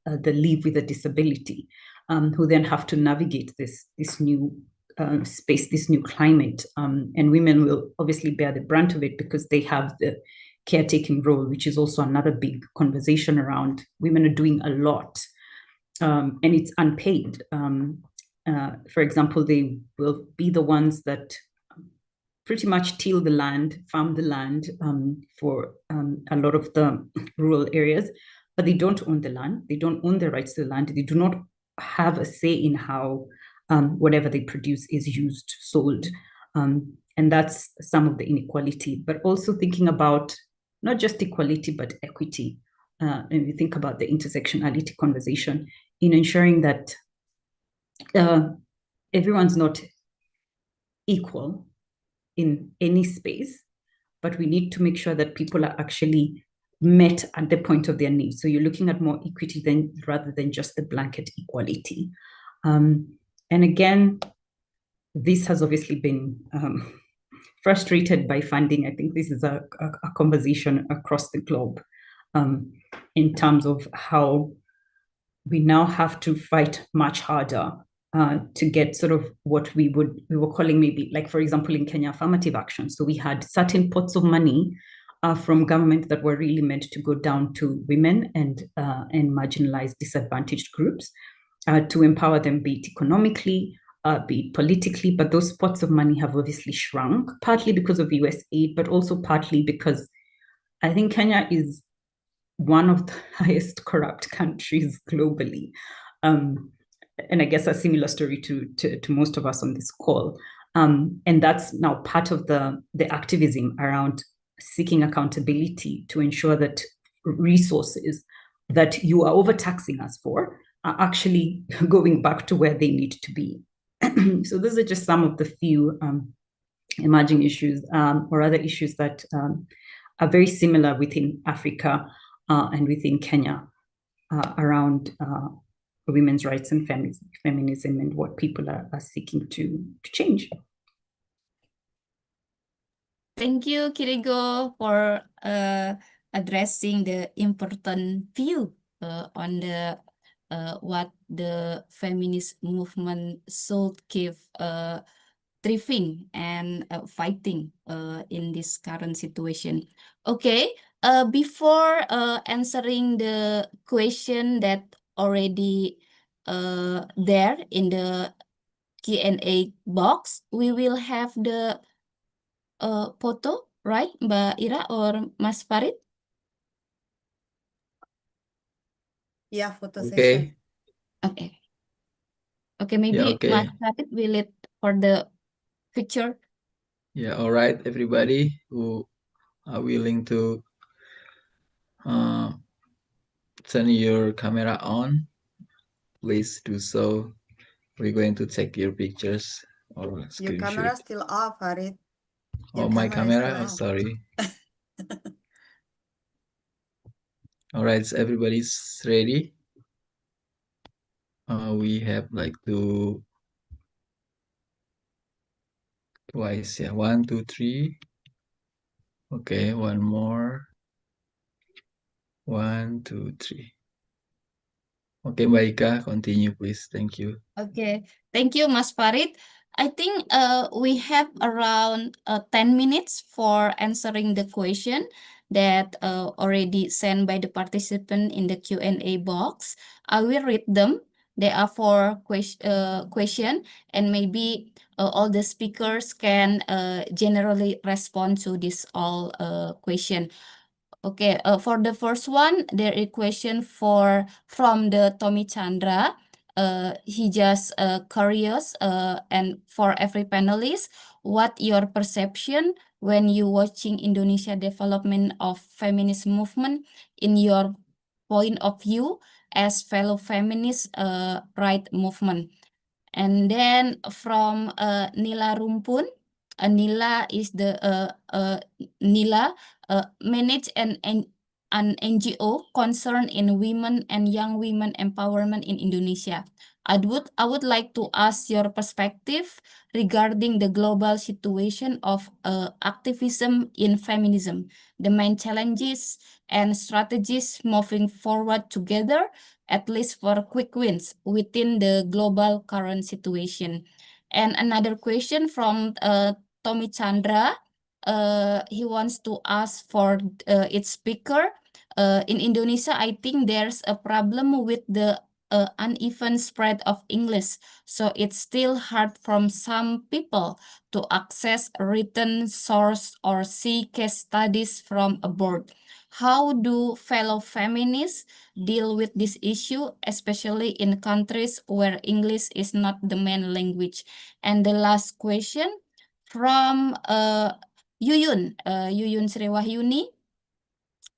live with a disability, who then have to navigate this new space, this new climate, and women will obviously bear the brunt of it because they have the caretaking role, which is also another big conversation around. Women are doing a lot, and it's unpaid. For example, they will be the ones that pretty much till the land, farm the land for a lot of the rural areas, but they don't own the land. They don't own the rights to the land. They do not have a say in how whatever they produce is used, sold. And that's some of the inequality, but also thinking about not just equality, but equity. And we think about the intersectionality conversation in ensuring that everyone's not equal in any space, but we need to make sure that people are actually met at the point of their needs. So you're looking at more equity rather than just the blanket equality. And again, this has obviously been frustrated by funding. I think this is a conversation across the globe in terms of how we now have to fight much harder to get sort of what we were calling, maybe, like, for example, in Kenya, affirmative action. So we had certain pots of money from government that were really meant to go down to women and marginalized, disadvantaged groups to empower them, be it economically, be it politically. But those pots of money have obviously shrunk, partly because of US aid, but also partly because I think Kenya is one of the highest corrupt countries globally. And I guess a similar story to most of us on this call. And that's now part of the activism around seeking accountability to ensure that resources that you are overtaxing us for are actually going back to where they need to be. So those are just some of the few emerging issues or other issues that are very similar within Africa and within Kenya around women's rights and feminism and what people are seeking to change. Thank you, Kirigo, for addressing the important view on the what the feminist movement should keep thriving and fighting in this current situation. Okay, before answering the question that already there in the Q&A box, we will have the photo, right, Mbak Ira or Mas Farid? Yeah, photo Okay. session. Okay. Okay, maybe okay. Mas Farid will it for the picture. Yeah, all right, everybody who are willing to turn your camera on, please do so. we're going to check your pictures or Your screen camera share. still off, Farid. Oh, Your my camera is camera. still Oh, off. sorry. All right, so everybody's ready. We have like twice, yeah. 1, 2, 3. Okay, one more. 1, 2, 3. Okay, Mbak Ika, continue please. Thank you. Okay, thank you, Mas Farid. I think we have around 10 minutes for answering the question that already sent by the participant in the Q&A box. I will read them. They are for question, and maybe all the speakers can generally respond to this all question. Okay, for the first one, there is question from the Tommy Chandra. He just curious and for every panelist, what your perception when you watching Indonesia development of feminist movement in your point of view as fellow feminist right movement. And then from Nila Rumpun, Nila is the Nila manage an NGO concerned in women and young women empowerment in Indonesia. I would like to ask your perspective regarding the global situation of activism in feminism, the main challenges and strategies moving forward together, at least for quick wins within the global current situation. And another question from Tommy Chandra. He wants to ask for its speaker. In Indonesia, I think there's a problem with the uneven spread of English. So it's still hard from some people to access written source or see case studies from abroad. How do fellow feminists deal with this issue, especially in countries where English is not the main language? And the last question from Yuyun Sriwahyuni.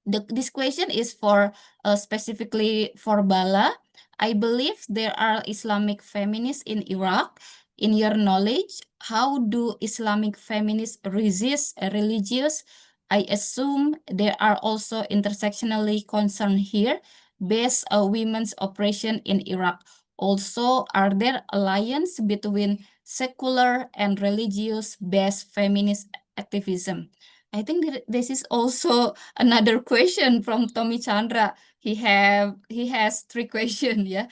This question is for specifically for Bala. I believe there are Islamic feminists in Iraq. In your knowledge, how do Islamic feminists resist religious? I assume there are also intersectionally concerned here, based women's operation in Iraq. Also, are there alliance between secular and religious-based feminist activism? I think this is also another question from Tommy Chandra. He has 3 questions, yeah.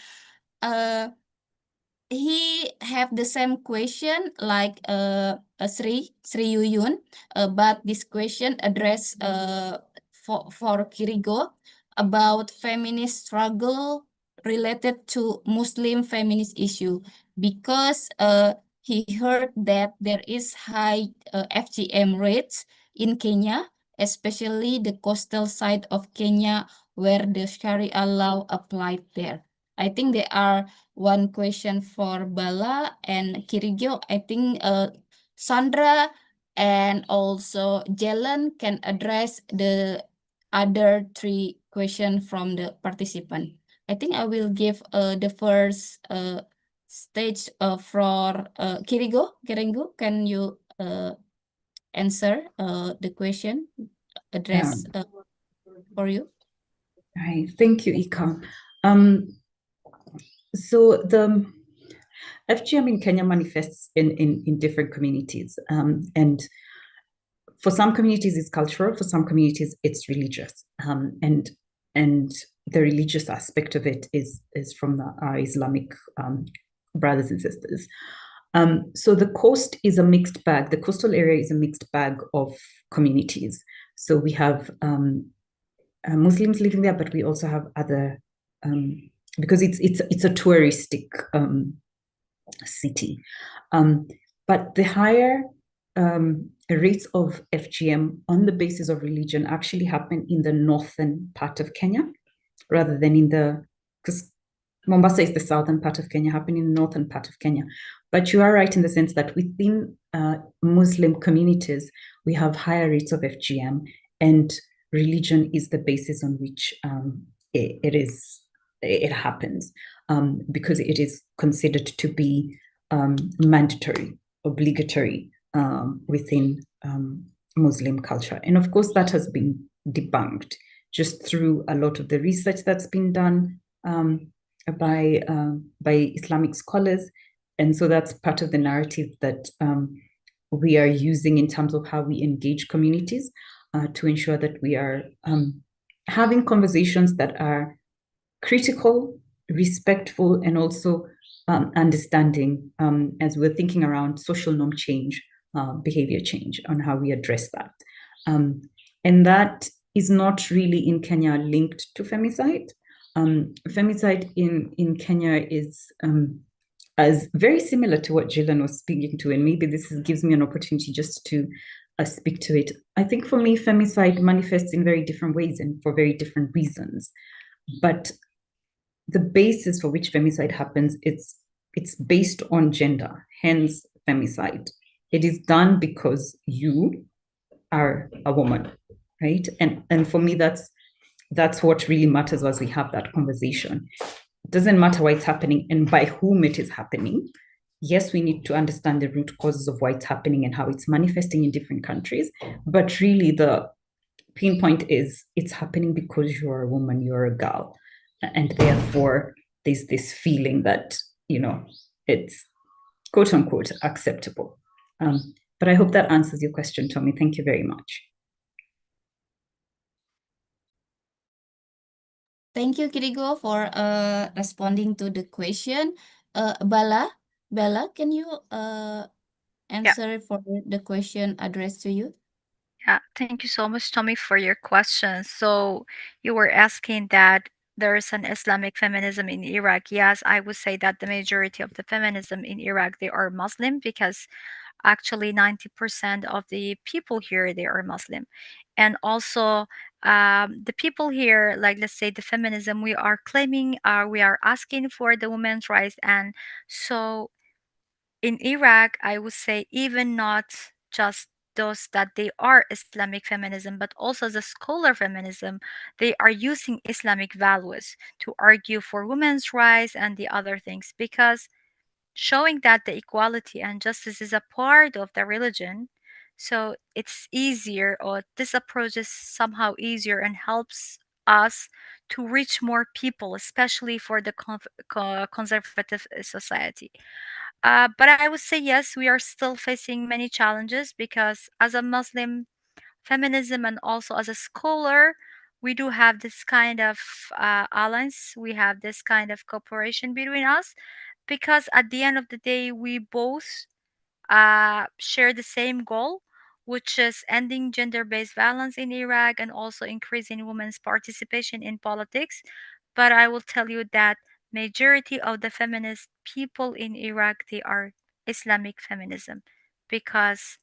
He have the same question like Sri Yuyun, but this question address for Kirigo about feminist struggle related to Muslim feminist issue, because he heard that there is high FGM rates in Kenya, especially the coastal side of Kenya where the Sharia law applied there. I think there are one question for Bala and Kirigyo. I think Sandra and also Jelen can address the other 3 questions from the participant. I think I will give the first stage for Kirigo. Kiringo, can you answer the question addressed for you? Right. Thank you, Ika. So the FGM in Kenya manifests in different communities, and for some communities it's cultural, for some communities it's religious, and the religious aspect of it is from our Islamic brothers and sisters. So the coast is a mixed bag. The coastal area is a mixed bag of communities. So we have Muslims living there, but we also have other, because it's a touristic city. But the higher rates of FGM on the basis of religion actually happen in the northern part of Kenya, rather than because Mombasa is the southern part of Kenya, happen in the northern part of Kenya. But you are right in the sense that within Muslim communities, we have higher rates of FGM, and religion is the basis on which it is it happens, because it is considered to be mandatory, obligatory within Muslim culture. And of course, that has been debunked just through a lot of the research that's been done by Islamic scholars. And so that's part of the narrative that we are using in terms of how we engage communities to ensure that we are having conversations that are critical, respectful, and also understanding as we're thinking around social norm change, behavior change, on how we address that. And that is not really in Kenya linked to femicide. Femicide in Kenya is as very similar to what Gillian was speaking to, and maybe this gives me an opportunity just to speak to it. I think for me, femicide manifests in very different ways and for very different reasons. But the basis for which femicide happens, it's based on gender, hence femicide. It is done because you are a woman, right? And for me, that's what really matters as we have that conversation. It doesn't matter why it's happening and by whom it is happening. Yes, we need to understand the root causes of why it's happening and how it's manifesting in different countries. But really, the pinpoint is it's happening because you're a woman, you're a girl. And therefore, there's this feeling that, it's quote unquote acceptable. But I hope that answers your question, Tommy. Thank you very much. Thank you, Kirigo, for responding to the question. Bella, can you answer for the question addressed to you? Yeah, thank you so much, Tommy, for your question. So you were asking that there is an Islamic feminism in Iraq. Yes, I would say that the majority of the feminism in Iraq, they are Muslim, because actually 90% of the people here, they are Muslim. And also the people here, like let's say the feminism, we are claiming, we are asking for the women's rights. And so in Iraq, I would say even not just those that they are Islamic feminism, but also the scholar feminism, they are using Islamic values to argue for women's rights and the other things, because showing that the equality and justice is a part of the religion. So it's easier, or this approach is somehow easier and helps us to reach more people, especially for the conservative society. But I would say yes, we are still facing many challenges, because as a Muslim, feminism and also as a scholar, we do have this kind of alliance, we have this kind of cooperation between us, because at the end of the day, we both share the same goal, which is ending gender-based violence in Iraq and also increasing women's participation in politics. But I will tell you that majority of the feminist people in Iraq, they are Islamic feminism, because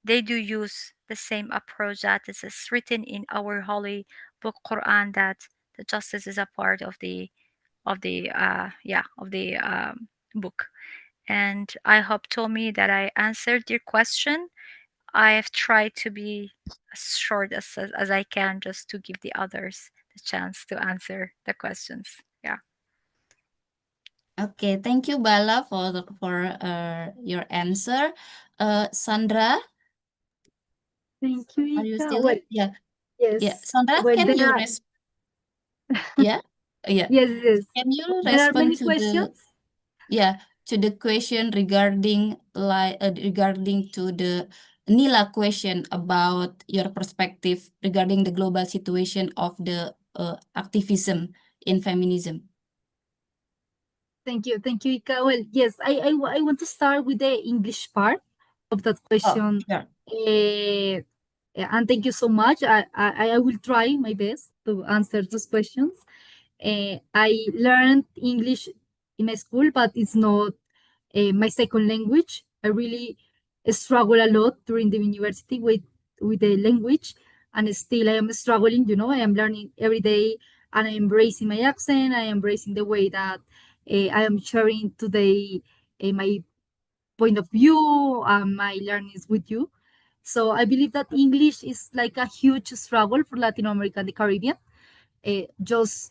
they do use the same approach that is written in our holy book Quran, that the justice is a part of the book. And I hope, Tommy, that I answered your question. I have tried to be as short as I can, just to give the others the chance to answer the questions. Yeah. Okay, thank you, Bala, for your answer. Sandra, Thank you, are you Ika. still Well, here? Yeah, yes. Sandra, Well, can there you are yeah, yes, yes. can you There are respond many to questions. the question regarding to the Nila question about your perspective regarding the global situation of the activism in feminism? Thank you, Ika. Well, yes, I want to start with the English part of that question. Sure. And thank you so much. I will try my best to answer those questions. I learned English in my school, but it's not my second language. I really struggle a lot during the university with the language, and still I am struggling. I am learning every day, and I'm embracing my accent. I am embracing the way that I am sharing today my point of view and my learnings with you. So I believe that English is like a huge struggle for Latin America and the Caribbean. Just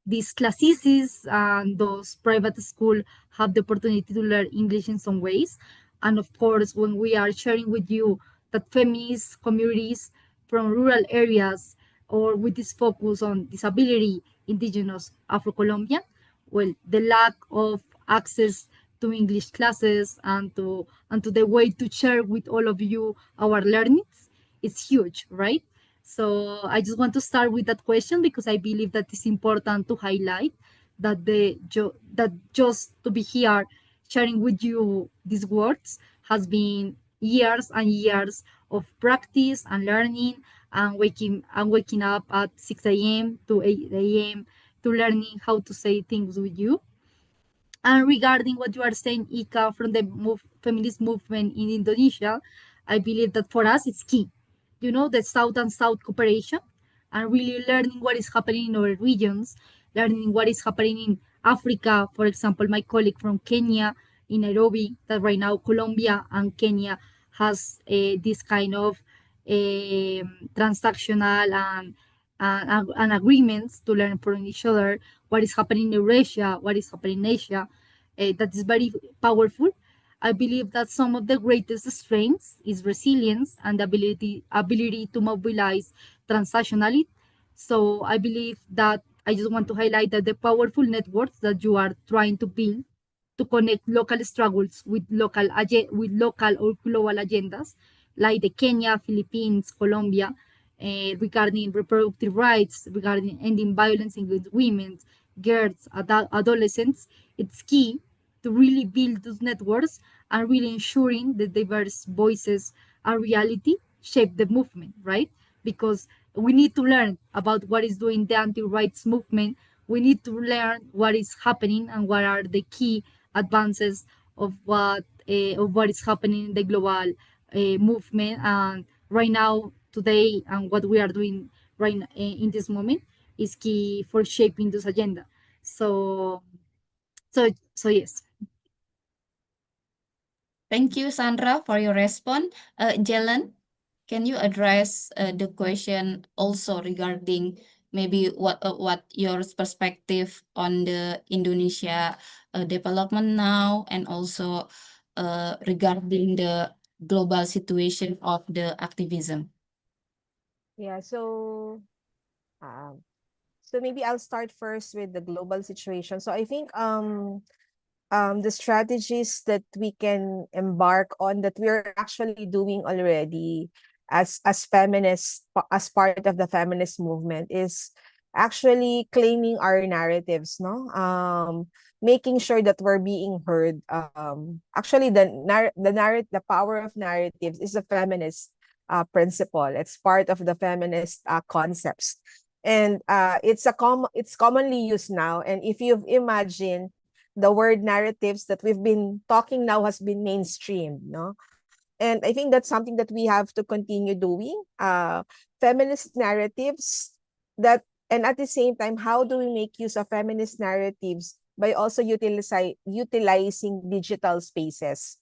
these classes and those private school have the opportunity to learn English in some ways. And of course, when we are sharing with you that feminist communities from rural areas or with this focus on disability, indigenous, Afro-Colombian, well, the lack of access to English classes and to the way to share with all of you our learnings is huge, right? So I just want to start with that question because I believe that it's important to highlight that that just to be here sharing with you these words has been years and years of practice and learning and waking up at 6 a.m. to 8 a.m. to learning how to say things with you. And regarding what you are saying, Ika, from the feminist movement in Indonesia, I believe that for us it's key. You know, the South and South cooperation and really learning what is happening in our regions, learning what is happening in Africa. For example, my colleague from Kenya in Nairobi, that right now Colombia and Kenya has this kind of transactional and agreements to learn from each other what is happening in Eurasia, what is happening in Asia. That is very powerful. I believe that some of the greatest strengths is resilience and the ability to mobilize transactionally. So I believe that I just want to highlight that the powerful networks that you are trying to build to connect local struggles with local or global agendas like the Kenya, Philippines, Colombia, regarding reproductive rights, regarding ending violence against women, girls, adolescents. It's key to really build those networks and really ensuring that diverse voices and reality shape the movement, right? Because we need to learn about what is doing the anti-rights movement. We need to learn what is happening and what are the key advances of what is happening in the global movement. And right now, today, and what we are doing in this moment is key for shaping this agenda. So, so yes. Thank you, Sandra, for your response. Jelen, can you address the question also regarding maybe what your perspective on the Indonesia development now, and also regarding the global situation of the activism? Yeah, um, so maybe I'll start first with the global situation. So I think the strategies that we can embark on that we're actually doing already as feminists, as part of the feminist movement, is actually claiming our narratives, no, making sure that we're being heard. Actually, the power of narratives is a feminist principle. It's part of the feminist concepts, and it's commonly used now. And if you've imagined, the word narratives that we've been talking now has been mainstream, no? And I think that's something that we have to continue doing. Feminist narratives that, and at the same time, how do we make use of feminist narratives by also utilizing digital spaces?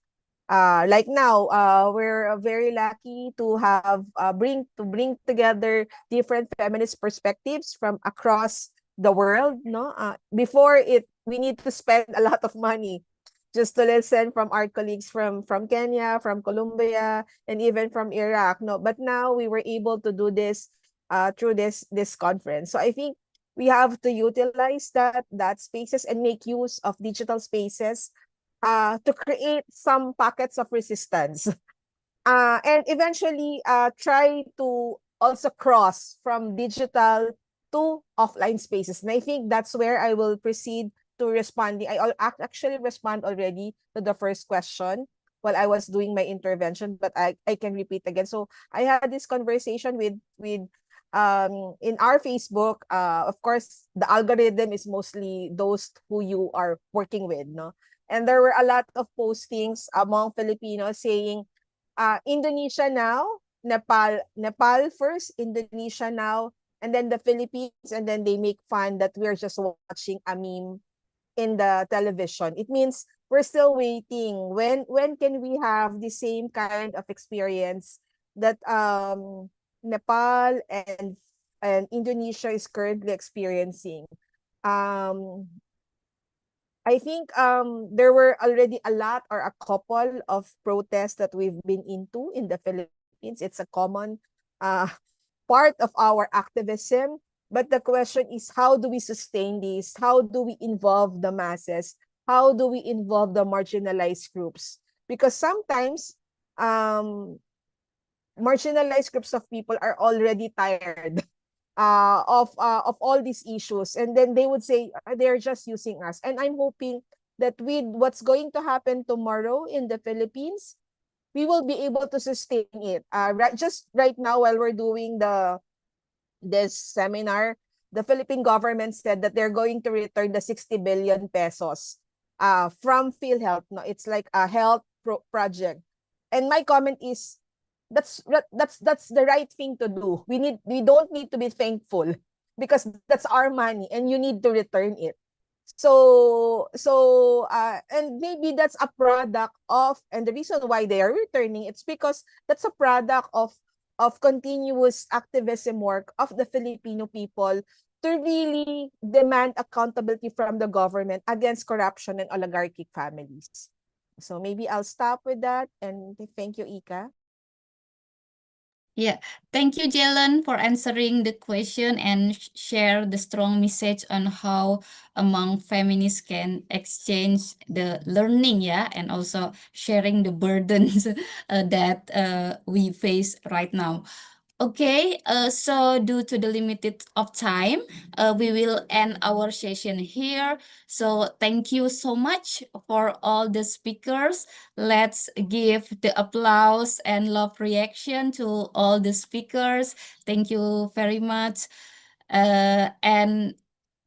Like now, we're very lucky to have bring together different feminist perspectives from across the world. No, before it, we need to spend a lot of money just to listen from our colleagues from Kenya, from Colombia, and even from Iraq. No, but now we were able to do this through this conference. So I think we have to utilize that spaces and make use of digital spaces to create some pockets of resistance. And eventually try to also cross from digital to offline spaces. And I think that's where I will proceed to responding. I actually respond already to the first question while I was doing my intervention, but I can repeat again. So I had this conversation with in our Facebook. Of course, the algorithm is mostly those who you are working with, no? And there were a lot of postings among Filipinos saying, Indonesia now, Nepal first, Indonesia now, and then the Philippines, and then they make fun that we're just watching a meme in the television. It means we're still waiting. When can we have the same kind of experience that Nepal and Indonesia is currently experiencing? I think there were already a lot or a couple of protests that we've been into in the Philippines. It's a common part of our activism. But the question is, how do we sustain this? How do we involve the masses? How do we involve the marginalized groups? Because sometimes marginalized groups of people are already tired of all these issues, and then they would say they're just using us. And I'm hoping that with what's going to happen tomorrow in the Philippines, we will be able to sustain it. Just right now, while we're doing this seminar, the Philippine government said that they're going to return the 60 billion pesos from PhilHealth. No, it's like a health project. And my comment is, that's the right thing to do. We don't need to be thankful, because that's our money and you need to return it. And maybe that's a product of, and the reason why they are returning, it's because that's a product of continuous activism work of the Filipino people to really demand accountability from the government against corruption and oligarchic families. So maybe I'll stop with that, and thank you, Ika. Yeah, thank you, Jelen, for answering the question and share the strong message on how among feminists can exchange the learning, yeah, and also sharing the burdens that we face right now. Okay, so due to the limited of time, we will end our session here. So thank you so much for all the speakers. Let's give the applause and love reaction to all the speakers. Thank you very much. And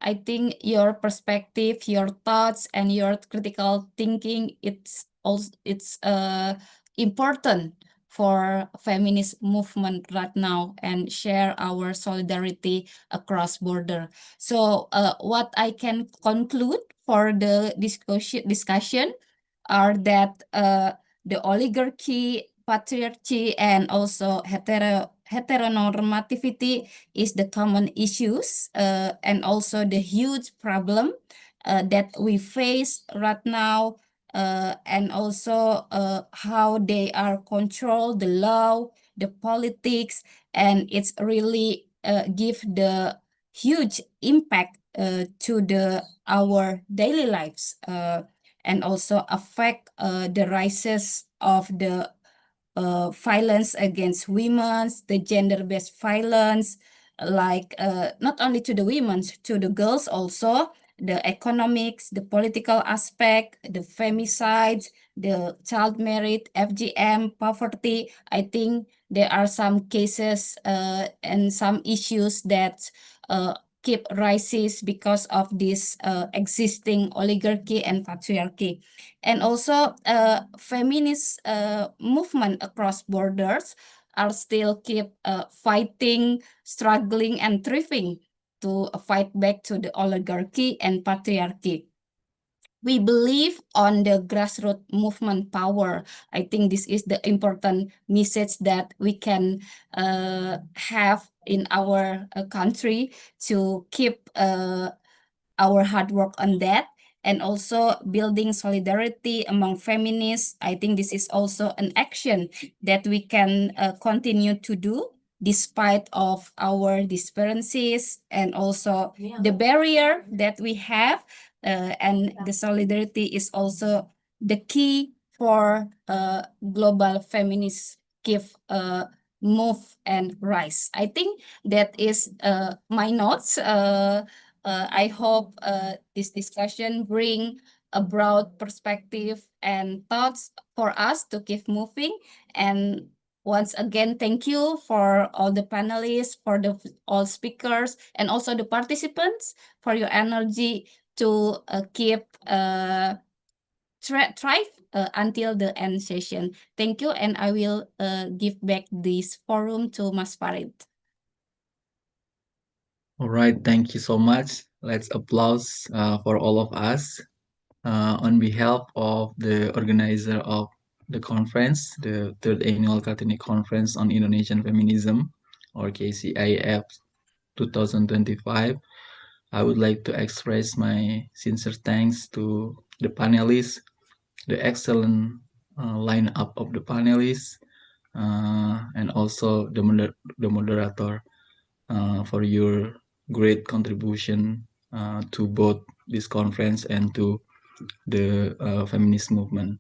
I think your perspective, your thoughts, and your critical thinking, it's also important for feminist movement right now, and share our solidarity across border. So what I can conclude for the discussion are that the oligarchy, patriarchy, and also heteronormativity is the common issues, and also the huge problem that we face right now, and also how they are control the law, the politics, and it's really give the huge impact to our daily lives, and also affect the rises of the violence against women, the gender-based violence, like not only to the women, to the girls also, the economics, the political aspect, the femicides, the child marriage, FGM, poverty. I think there are some cases and some issues that keep rises because of this existing oligarchy and patriarchy. And also feminist movement across borders are still keep fighting, struggling, and thriving to fight back to the oligarchy and patriarchy. We believe on the grassroots movement power. I think this is the important message that we can have in our country, to keep our hard work on that, and also building solidarity among feminists. I think this is also an action that we can continue to do despite of our differences, and also the barrier that we have, and the solidarity is also the key for global feminist give move and rise. I think that is my notes. I hope this discussion bring a broad perspective and thoughts for us to keep moving. And once again, thank you for all the panelists, for all speakers, and also the participants for your energy to keep thrive until the end session. Thank you, and I will give back this forum to Mas Farid. All right, thank you so much. Let's applause for all of us. On behalf of the organizer of the conference, the third annual Kartini Conference on Indonesian Feminism, or KCIF 2025, I would like to express my sincere thanks to the panelists, the excellent lineup of the panelists, and also the moderator for your great contribution to both this conference and to the feminist movement.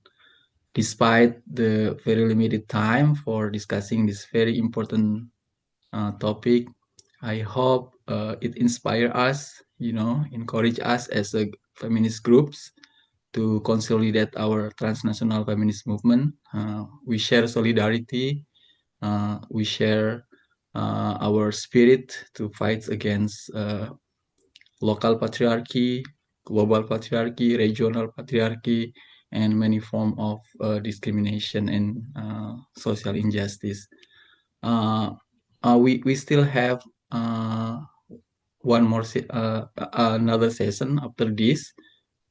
Despite the very limited time for discussing this very important topic, I hope it inspires us, encourage us as a feminist groups to consolidate our transnational feminist movement. We share solidarity. We share our spirit to fight against local patriarchy, global patriarchy, regional patriarchy, and many forms of discrimination and social injustice. We still have one more another session after this,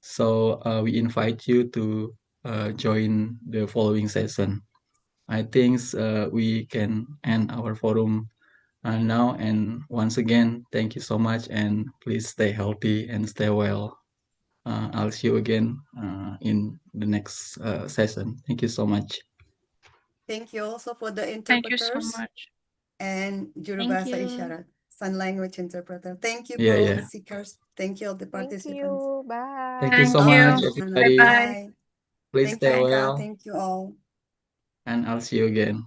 so we invite you to join the following session. I think we can end our forum now, and once again, thank you so much, and please stay healthy and stay well. I'll see you again in the next session. Thank you so much. Thank you also for the Thank you so interpreters much. and Juru Thank Bahasa you. Isyarat, sign language interpreter. Thank you Yeah, for all yeah. the speakers. Thank you all the Thank participants. you. Bye. Thank you so Thank you. much, Bye. everybody. Bye-bye. Please Thank stay you, Ika. well, Thank you all. and I'll see you again.